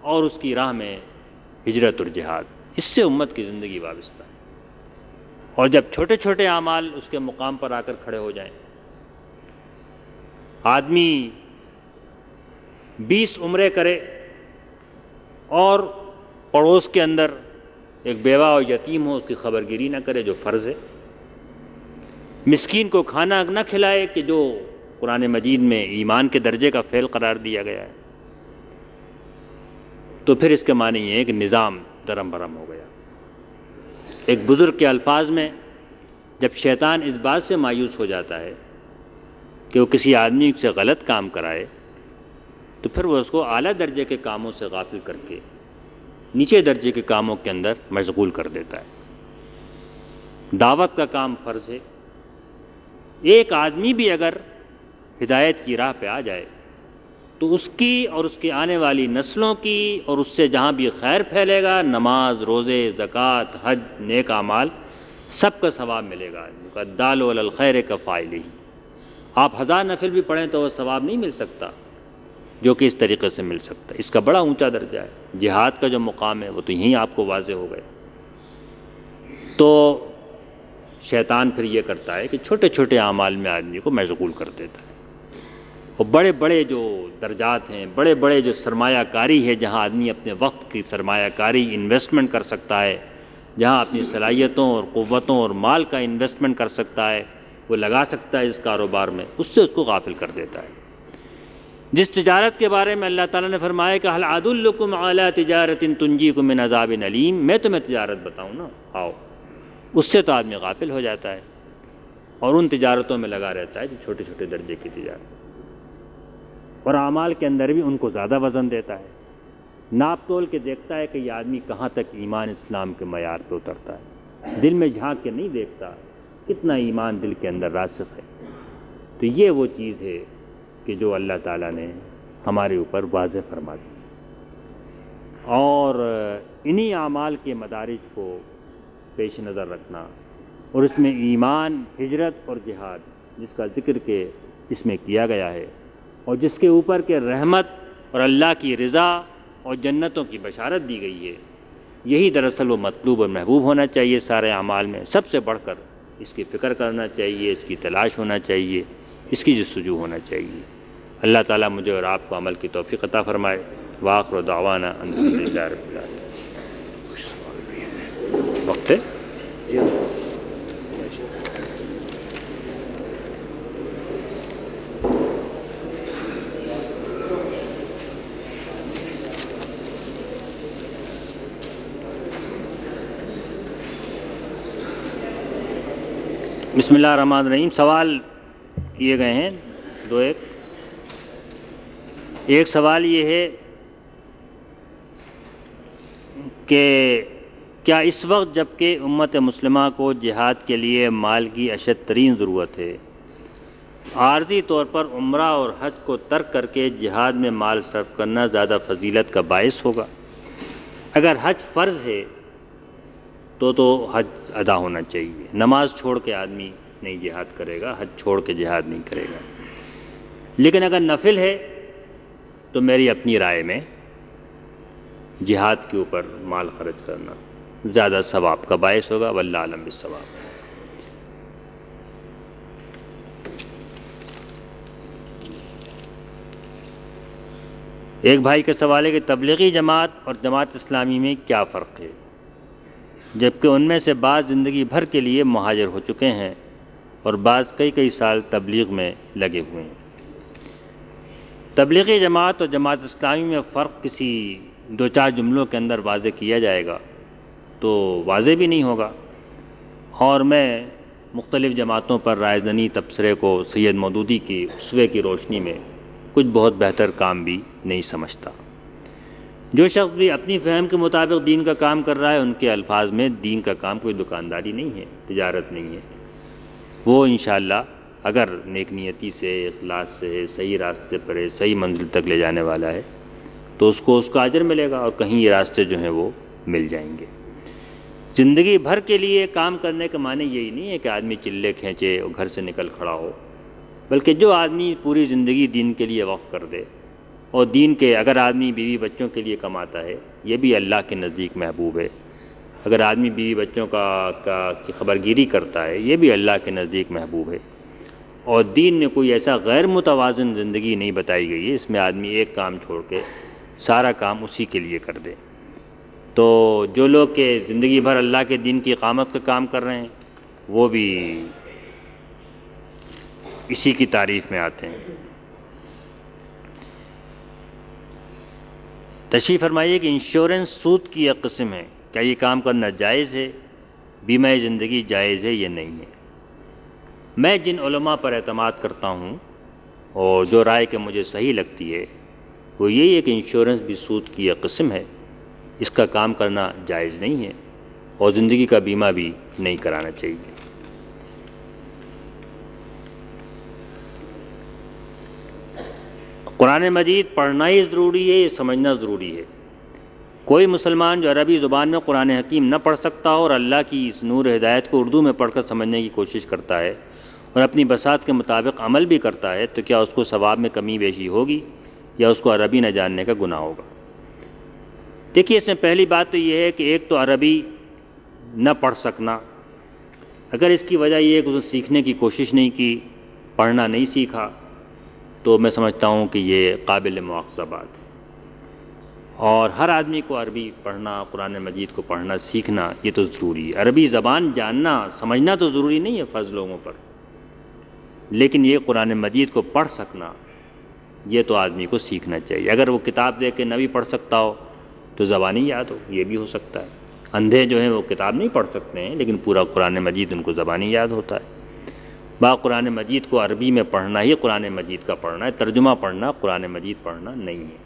اور اس کی راہ میں ہجرت اور جہاد، اس سے امت کی زندگی وابستہ ہے۔ اور جب چھوٹے چھوٹے اعمال اس کے مقام پر آ کر کھڑے ہو جائیں، آدمی 20 عمرے کرے اور پڑوس کے اندر ایک بیوہ اور یتیم ہو، اس کی خبر گیری نہ کرے جو فرض ہے، مسکین کو کھانا نہ کھلائے کہ جو قرآن مجید میں ایمان کے درجے کا فعل قرار دیا گیا ہے، تو پھر اس کے معنی یہ ہے کہ نظام درم برم ہو گیا۔ ایک بزرگ کے الفاظ میں، جب شیطان اس بات سے مایوس ہو جاتا ہے کہ وہ کسی آدمی سے غلط کام کرائے، تو پھر وہ اس کو اعلیٰ درجے کے کاموں سے غافل کر کے نیچے درجے کے کاموں کے اندر مشغول کر دیتا ہے۔ دعوت کا کام فرض ہے، ایک آدمی بھی اگر ہدایت کی راہ پہ آ جائے تو اس کی اور اس کے آنے والی نسلوں کی اور اس سے جہاں بھی خیر پھیلے گا، نماز، روزے، زکوٰۃ، حج، نیک اعمال، سب کا ثواب ملے گا۔ الدال علی الخیر کفاعلہ، آپ 1000 نفل بھی پڑھیں تو وہ ثواب نہیں مل سکتا جو کہ اس طریقے سے مل سکتا ہے۔ اس کا بڑا اونچا درجہ ہے۔ جہاد کا جو مقام ہے وہ تو یہیں آپ کو واضح ہو گئے۔ تو شیطان پھر یہ کرتا ہے کہ چھوٹے چھوٹے اعمال میں آدمی کو مشغول کر دیتا ہے، اور بڑے بڑے جو درجات ہیں، بڑے بڑے جو سرمایہ کاری ہے، جہاں آدمی اپنے وقت کی سرمایہ کاری انویسٹمنٹ کر سکتا ہے، جہاں اپنی صلاحیتوں اور قوتوں اور مال کا انویسٹمنٹ کر سکتا ہے، وہ لگا سکتا ہے اس کاروبار میں، اس سے اس کو غافل کر دیتا ہے۔ جس تجارت کے بارے میں اللہ تعالیٰ نے فرمایا کہ هل ادلکم علی تجارۃ تنجیکم من عذاب علیم، میں تمہیں تجارت بتاؤں نا، آؤ، اس سے تو آدمی غافل ہو جاتا ہے اور ان تجارتوں میں لگا رہتا ہے جو چھوٹے چھوٹے درجے کی تجارت، اور اعمال کے اندر بھی ان کو زیادہ وزن دیتا ہے۔ ناپ تول کے دیکھتا ہے کہ یہ آدمی کہاں تک ایمان اسلام کے معیار پہ اترتا ہے، دل میں جھانک کے نہیں دیکھتا کتنا ایمان دل کے اندر راسخ ہے۔ تو یہ وہ چیز ہے کہ جو اللہ تعالیٰ نے ہمارے اوپر واضح فرما دی، اور انہی اعمال کے مدارج کو پیش نظر رکھنا، اور اس میں ایمان، ہجرت اور جہاد جس کا ذکر کہ اس میں کیا گیا ہے، اور جس کے اوپر کے رحمت اور اللہ کی رضا اور جنتوں کی بشارت دی گئی ہے، یہی دراصل وہ مطلوب اور محبوب ہونا چاہیے سارے اعمال میں۔ سب سے بڑھ کر اس کی فکر کرنا چاہیے، اس کی تلاش ہونا چاہیے، اس کی جستجو ہونا چاہیے۔ اللہ تعالیٰ مجھے اور آپ کو عمل کی توفیق عطا فرمائے۔ وآخر دعوانا ان الحمد للہ رب العالمین۔ وقت ہے؟ بسم اللہ الرحمن الرحیم۔ سوال کیے گئے ہیں دو۔ ایک سوال یہ ہے کہ کیا اس وقت جب کہ امت مسلمہ کو جہاد کے لیے مال کی اشد ترین ضرورت ہے، عارضی طور پر عمرہ اور حج کو ترک کر کے جہاد میں مال صرف کرنا زیادہ فضیلت کا باعث ہوگا؟ اگر حج فرض ہے تو حج ادا ہونا چاہیے۔ نماز چھوڑ کے آدمی نہیں جہاد کرے گا، حج چھوڑ کے جہاد نہیں کرے گا۔ لیکن اگر نفل ہے تو میری اپنی رائے میں جہاد کے اوپر مال خرچ کرنا زیادہ ثواب کا باعث ہوگا، واللہ اعلم بالصواب۔ ایک بھائی کا سوال ہے کہ تبلیغی جماعت اور جماعت اسلامی میں کیا فرق ہے، جبکہ ان میں سے بعض زندگی بھر کے لیے مہاجر ہو چکے ہیں اور بعض کئی سال تبلیغ میں لگے ہوئے ہیں۔ تبلیغی جماعت اور جماعت اسلامی میں فرق کسی دو چار جملوں کے اندر واضح کیا جائے گا تو واضح بھی نہیں ہوگا، اور میں مختلف جماعتوں پر رائے زنی تبصرے کو سید مودودی کی اسوے کی روشنی میں کچھ بہت بہتر کام بھی نہیں سمجھتا۔ جو شخص بھی اپنی فہم کے مطابق دین کا کام کر رہا ہے، ان کے الفاظ میں دین کا کام کوئی دکانداری نہیں ہے، تجارت نہیں ہے۔ وہ انشاءاللہ اگر نیک نیتی سے، اخلاص سے، صحیح راستے پر ہے، صحیح منزل تک لے جانے والا ہے تو اس کو اجر ملے گا، اور کہیں یہ راستے جو ہیں وہ مل جائیں گے۔ زندگی بھر کے لیے کام کرنے کا معنی یہی نہیں ہے کہ آدمی چلے کھینچے اور گھر سے نکل کھڑا ہو، بلکہ جو آدمی پوری زندگی دین کے لیے وقف کر دے، اور دین کے اگر آدمی بیوی بچوں کے لیے کماتا ہے یہ بھی اللہ کے نزدیک محبوب ہے، اگر آدمی بیوی بچوں کی خبرگیری کرتا ہے یہ بھی اللہ کے نزدیک محبوب ہے، اور دین میں کوئی ایسا غیر متوازن زندگی نہیں بتائی گئی ہے اس میں آدمی ایک کام چھوڑ کے سارا کام اسی کے لیے کر دے۔ تو جو لوگ کہ زندگی بھر اللہ کے دین کی اقامت کا کام کر رہے ہیں وہ بھی اسی کی تعریف میں آتے ہیں۔ تشریف فرمائیے کہ انشورنس سود کی ایک قسم ہے، کیا یہ کام کرنا جائز ہے؟ بیمہ زندگی جائز ہے یا نہیں ہے؟ میں جن علماء پر اعتماد کرتا ہوں اور جو رائے کہ مجھے صحیح لگتی ہے وہ یہی ہے کہ انشورنس بھی سود کی ایک قسم ہے، اس کا کام کرنا جائز نہیں ہے، اور زندگی کا بیمہ بھی نہیں کرانا چاہیے۔ قرآن مجید پڑھنا ہی ضروری ہے، یہ سمجھنا ضروری ہے۔ کوئی مسلمان جو عربی زبان میں قرآن حکیم نہ پڑھ سکتا ہو اور اللہ کی اس نور ہدایت کو اردو میں پڑھ کر سمجھنے کی کوشش کرتا ہے اور اپنی بساط کے مطابق عمل بھی کرتا ہے تو کیا اس کو ثواب میں کمی بیشی ہوگی یا اس کو عربی نہ جاننے کا گناہ ہوگا؟ دیکھیے، اس میں پہلی بات تو یہ ہے کہ ایک تو عربی نہ پڑھ سکنا، اگر اس کی وجہ یہ ہے کہ اسے سیکھنے کی کوشش نہیں کی، پڑھنا نہیں سیکھا، تو میں سمجھتا ہوں کہ یہ قابل مواخذہ بات ہے۔ اور ہر آدمی کو عربی پڑھنا، قرآن مجید کو پڑھنا سیکھنا یہ تو ضروری ہے۔ عربی زبان جاننا سمجھنا تو ضروری نہیں ہے فرض لوگوں پر، لیکن یہ قرآن مجید کو پڑھ سکنا یہ تو آدمی کو سیکھنا چاہیے۔ اگر وہ کتاب دیکھ کے نہ بھی پڑھ سکتا ہو تو زبانی یاد ہو، یہ بھی ہو سکتا ہے۔ اندھے جو ہیں وہ کتاب نہیں پڑھ سکتے ہیں لیکن پورا قرآن مجید ان کو زبانی یاد ہوتا ہے۔ قرآن مجید کو عربی میں پڑھنا ہی قرآن مجید کا پڑھنا ہے، ترجمہ پڑھنا قرآن مجید پڑھنا نہیں ہے۔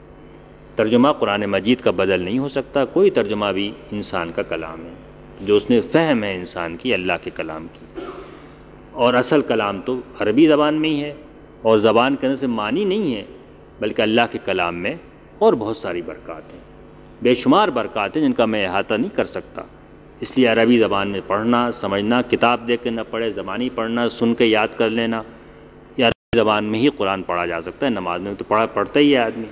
ترجمہ قرآن مجید کا بدل نہیں ہو سکتا، کوئی ترجمہ بھی انسان کا کلام ہے، جو اس نے فہم ہے انسان کی اللہ کے کلام کی، اور اصل کلام تو عربی زبان میں ہی ہے، اور زبان کے اندر سے معنی نہیں ہے، بلکہ اللہ کے کلام میں اور بہت ساری برکات ہیں، بے شمار برکات ہیں جن کا میں احاطہ نہیں کر سکتا۔ اس لیے عربی زبان میں پڑھنا، سمجھنا، کتاب دیکھ کے نہ پڑھے، زبانی پڑھنا، سن کے یاد کر لینا، یا عربی زبان میں ہی قرآن پڑھا جا سکتا ہے، نماز میں تو پڑھتا ہی ہے آدمی،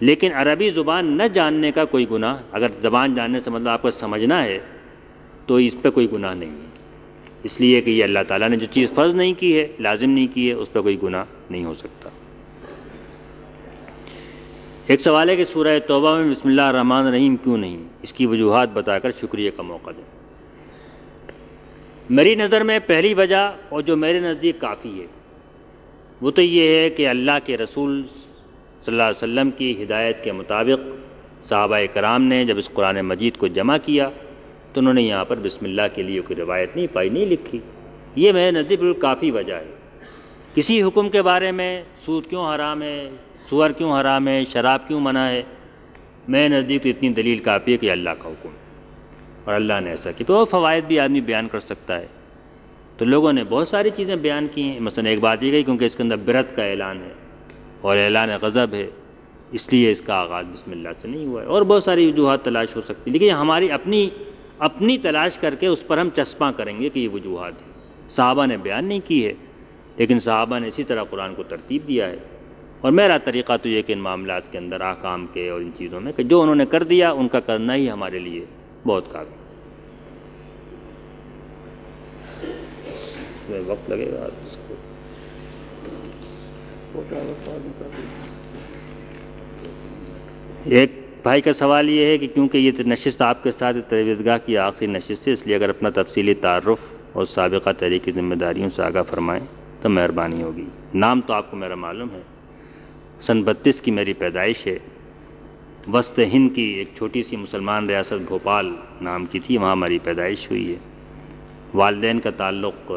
لیکن عربی زبان نہ جاننے کا کوئی گناہ، اگر زبان جاننے سے مطلب آپ کو سمجھنا ہے تو اس پہ کوئی گناہ نہیں ہے، اس لیے کہ یہ اللہ تعالیٰ نے جو چیز فرض نہیں کی ہے، لازم نہیں کی ہے، اس پہ کوئی گناہ نہیں ہو سکتا۔ ایک سوال ہے کہ سورہ توبہ میں بسم اللہ الرحمن الرحیم کیوں نہیں؟ اس کی وجوہات بتا کر شکریہ کا موقع دیں۔ میری نظر میں پہلی وجہ، اور جو میرے نزدیک کافی ہے، وہ تو یہ ہے کہ اللہ کے رسول صلی اللہ علیہ وسلم کی ہدایت کے مطابق صحابہ کرام نے جب اس قرآن مجید کو جمع کیا تو انہوں نے یہاں پر بسم اللہ کے لیے کوئی روایت نہیں پائی، نہیں لکھی۔ یہ میرے نزدیک بالکل کافی وجہ ہے۔ کسی حکم کے بارے میں سود کیوں حرام ہے، سور کیوں حرام ہے، شراب کیوں منع ہے، میرے نزدیک تو اتنی دلیل کافی ہے کہ اللہ کا حکم ہے اور اللہ نے ایسا کیا، تو وہ فوائد بھی آدمی بیان کر سکتا ہے۔ تو لوگوں نے بہت ساری چیزیں بیان کی ہیں، مثلا ایک بات یہ گئی کیونکہ اس کے اندر برت کا اعلان ہے اور اعلان غضب ہے، اس لیے اس کا آغاز بسم اللہ سے نہیں ہوا ہے، اور بہت ساری وجوہات تلاش ہو سکتی، لیکن ہماری اپنی تلاش کر کے اس پر ہم چسپاں کریں گے کہ یہ وجوہات ہیں۔ صحابہ نے بیان نہیں کی ہے، لیکن صحابہ نے اسی طرح قرآن کو ترتیب دیا ہے، اور میرا طریقہ تو یہ کہ ان معاملات کے اندر احکام کے اور ان چیزوں میں کہ جو انہوں نے کر دیا ان کا کرنا ہی ہمارے لیے بہت کافی۔ وقت لگے گا اس کو ایک بھائی کا سوال یہ ہے کہ کیونکہ یہ نشست آپ کے ساتھ تربیتگاہ کی آخری نشست ہے، اس لیے اگر اپنا تفصیلی تعارف اور سابقہ تحریکی ذمہ داریوں سے آگاہ فرمائیں تو مہربانی ہوگی۔ نام تو آپ کو میرا معلوم ہے، سن 32 کی میری پیدائش ہے، وسط ہند کی ایک چھوٹی سی مسلمان ریاست بھوپال نام کی تھی، وہاں ہماری پیدائش ہوئی ہے۔ والدین کا تعلق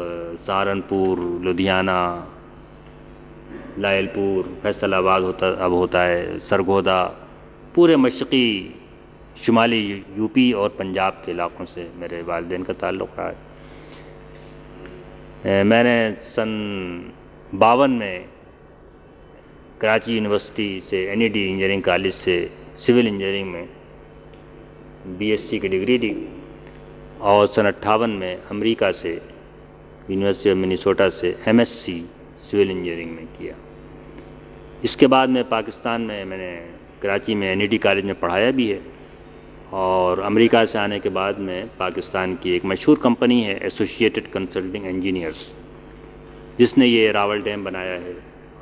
سہارنپور، لدھیانہ، لائل پور، فیصل آباد ہوتا ہے، سرگودا، پورے مشرقی شمالی یو پی اور پنجاب کے علاقوں سے میرے والدین کا تعلق رہا ہے۔ میں نے سن 52 میں کراچی یونیورسٹی سے NED انجینئرنگ کالج سے سول انجینئرنگ میں BSc کی ڈگری لی، اور سن 58 میں امریکہ سے یونیورسٹی آف منیسوٹا سے MSc سول انجینئرنگ میں کیا۔ اس کے بعد میں پاکستان میں نے کراچی میں NED کالج میں پڑھایا بھی ہے، اور امریکہ سے آنے کے بعد میں پاکستان کی ایک مشہور کمپنی ہے ایسوسیٹڈ کنسلٹنگ انجینئرز، جس نے یہ راول ڈیم بنایا ہے،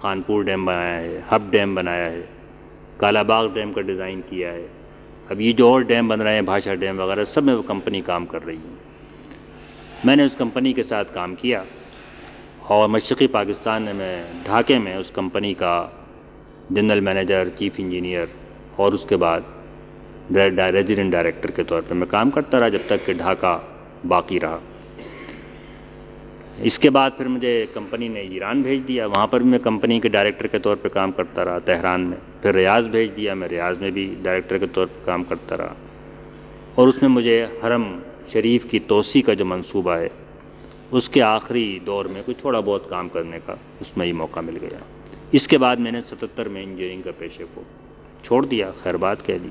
خانپور ڈیم بنایا ہے، ہب ڈیم بنایا ہے، کالا باغ ڈیم کا ڈیزائن کیا ہے، اب یہ جو اور ڈیم بن رہے ہیں بھاشا ڈیم وغیرہ سب میں وہ کمپنی کام کر رہی ہے۔ میں نے اس کمپنی کے ساتھ کام کیا، اور مشرقی پاکستان میں ڈھاکے میں اس کمپنی کا جنرل مینیجر، چیف انجینئر، اور اس کے بعد ریزیڈنٹ ڈائریکٹر کے طور پہ میں کام کرتا رہا جب تک کہ ڈھاکہ باقی رہا۔ اس کے بعد پھر مجھے کمپنی نے ایران بھیج دیا، وہاں پر بھی میں کمپنی کے ڈائریکٹر کے طور پہ کام کرتا رہا تہران میں، پھر ریاض بھیج دیا، میں ریاض میں بھی ڈائریکٹر کے طور پہ کام کرتا رہا، اور اس میں مجھے حرم شریف کی توسیع کا جو منصوبہ ہے اس کے آخری دور میں کوئی تھوڑا بہت کام کرنے کا اس میں ہی موقع مل گیا۔ اس کے بعد میں نے 77 میں انجینئرنگ کا پیشے کو چھوڑ دیا، خیر بات کہہ دی۔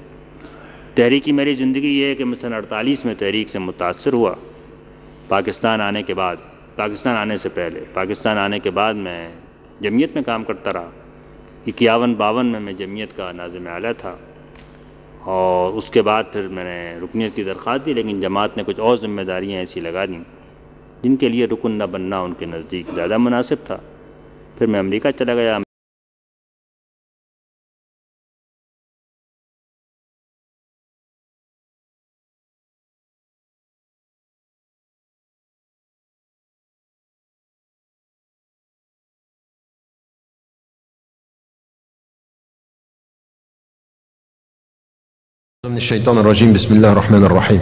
تحریکی میری زندگی یہ ہے کہ میں سن 48 میں تحریک سے متاثر ہوا، پاکستان آنے سے پہلے، پاکستان آنے کے بعد میں جمعیت میں کام کرتا رہا، 51-52 میں جمعیت کا ناظم اعلیٰ تھا، اور اس کے بعد پھر میں نے رکنیت کی درخواست دی، لیکن جماعت نے کچھ اور ذمہ داریاں ایسی لگا دیں جن کے لیے رکن نہ بننا ان کے نزدیک زیادہ مناسب تھا۔ پھر میں امریکہ چلا گیا۔ من الشيطان الرجيم بسم الله الرحمن الرحيم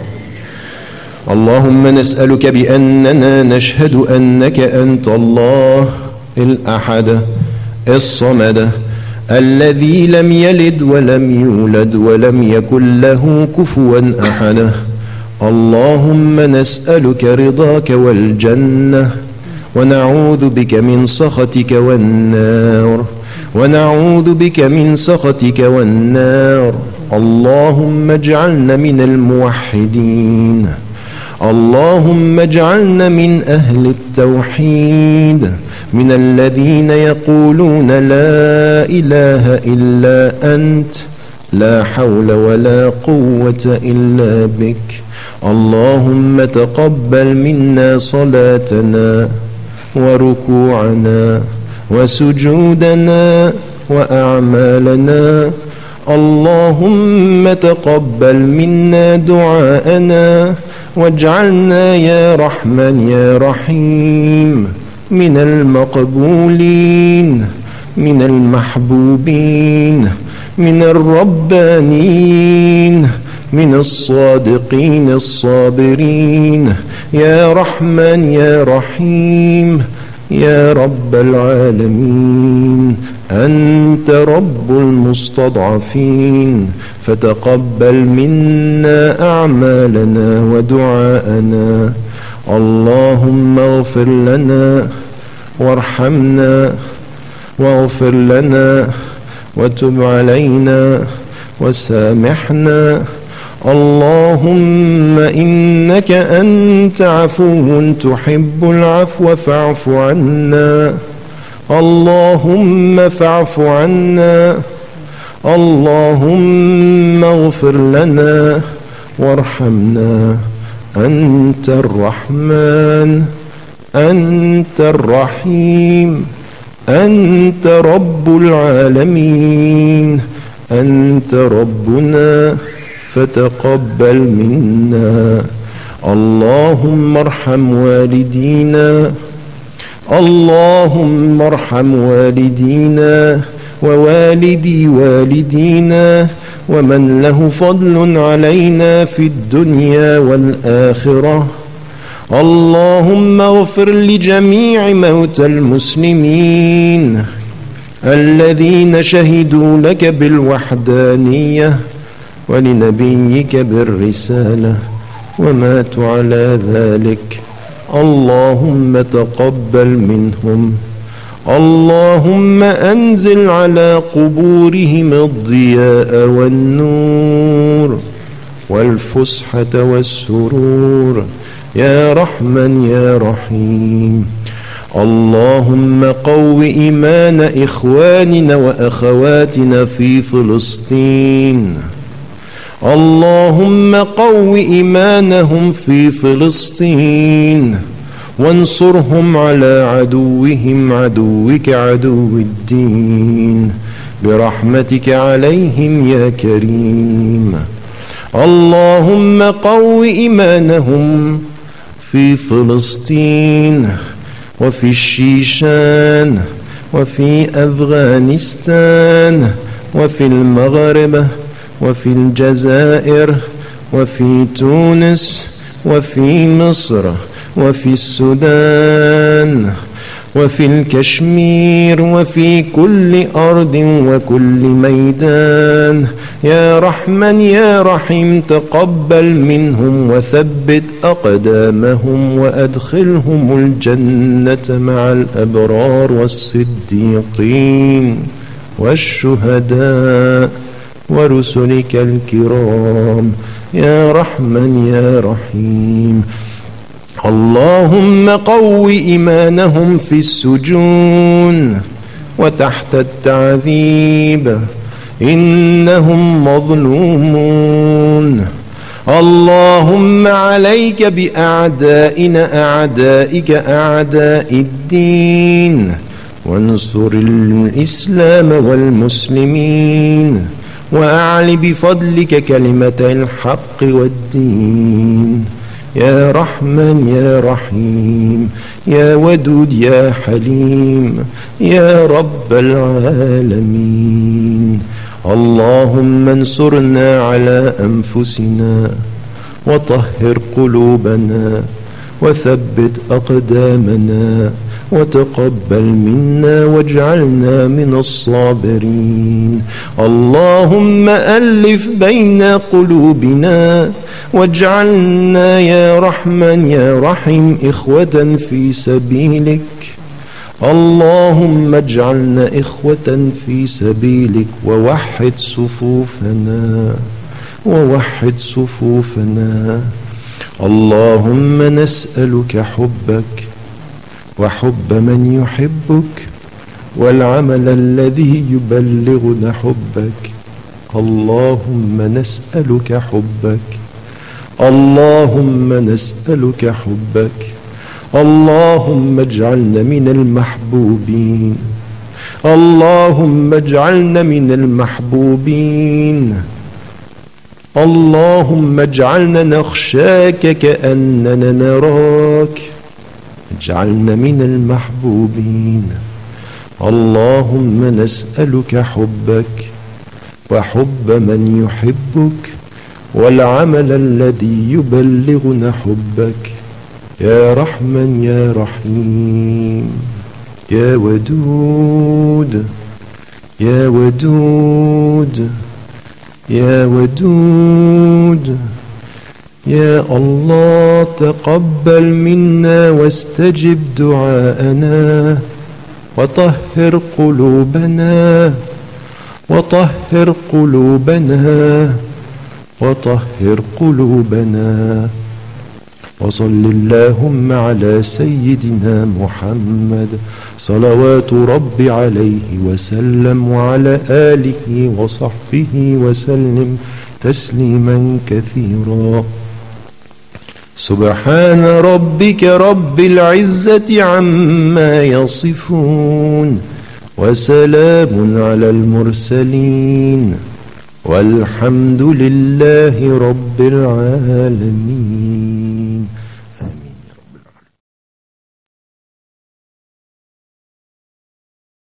اللهم نسألك بأننا نشهد أنك أنت الله الأحد الصمد الذي لم يلد ولم يولد ولم يكن له كفوا أحد. اللهم نسألك رضاك والجنة ونعوذ بك من سخطك والنار، ونعوذ بك من سخطك والنار. اللهم اجعلنا من الموحدين، اللهم اجعلنا من أهل التوحيد، من الذين يقولون لا إله إلا أنت، لا حول ولا قوة إلا بك. اللهم تقبل منا صلاتنا وركوعنا وسجودنا وأعمالنا. اللهم تقبل منا دعاءنا، واجعلنا يا رحمن يا رحيم من المقبولين، من المحبوبين، من الربانين، من الصادقين الصابرين. يا رحمن يا رحيم يا رب العالمين. أنت رب المستضعفين، فتقبل منا أعمالنا ودعاءنا. اللهم اغفر لنا وارحمنا، واغفر لنا وتب علينا وسامحنا. اللهم إنك أنت عفو تحب العفو فاعف عنا. اللهم فاعف عنا. اللهم اغفر لنا وارحمنا. أنت الرحمن، أنت الرحيم، أنت رب العالمين، أنت ربنا فتقبل منا. اللهم ارحم والدينا، اللهم ارحم والدينا ووالدي والدينا ومن له فضل علينا في الدنيا والآخرة. اللهم اغفر لجميع موتى المسلمين الذين شهدوا لك بالوحدانية ولنبيك بالرسالة وماتوا على ذلك. اللهم تقبل منهم. اللهم أنزل على قبورهم الضياء والنور والفسحة والسرور يا رحمن يا رحيم. اللهم قو إيمان إخواننا وأخواتنا في فلسطين. اللهم قو إيمانهم في فلسطين وانصرهم على عدوهم عدوك عدو الدين برحمتك عليهم يا كريم. اللهم قو إيمانهم في فلسطين وفي الشيشان وفي أفغانستان وفي المغرب وفي الجزائر وفي تونس وفي مصر وفي السودان وفي الكشمير وفي كل أرض وكل ميدان يا رحمن يا رحيم. تقبل منهم وثبت أقدامهم وأدخلهم الجنة مع الأبرار والصديقين والشهداء ورسلك الكرام يا رحمن يا رحيم. اللهم قو إيمانهم في السجون وتحت التعذيب إنهم مظلومون. اللهم عليك بأعدائنا أعدائك أعداء الدين وانصر الإسلام والمسلمين وأعل بفضلك كلمة الحق والدين يا رحمن يا رحيم يا ودود يا حليم يا رب العالمين. اللهم انصرنا على أنفسنا وطهر قلوبنا وثبت أقدامنا وتقبل منا واجعلنا من الصابرين. اللهم ألف بين قلوبنا واجعلنا يا رحمن يا رحيم إخوة في سبيلك. اللهم اجعلنا إخوة في سبيلك ووحد صفوفنا ووحد صفوفنا. اللهم نسألك حبك وحب من يحبك والعمل الذي يبلغنا حبك. اللهم نسألك حبك. اللهم نسألك حبك. اللهم اجعلنا من المحبوبين. اللهم اجعلنا من المحبوبين. اللهم اجعلنا نخشاك كأننا نراك. اجعلنا من المحبوبين. اللهم نسألك حبك وحب من يحبك والعمل الذي يبلغنا حبك. يا رحمن يا رحيم يا ودود يا ودود يا ودود. يا الله تقبل منا واستجب دعاءنا وطهر قلوبنا وطهر قلوبنا وطهر قلوبنا. وصل اللهم على سيدنا محمد صلوات ربي عليه وسلم وعلى آله وصحبه وسلم تسليما كثيرا. سبحان ربك رب العزة عما يصفون وسلام على المرسلين والحمد لله رب العالمين.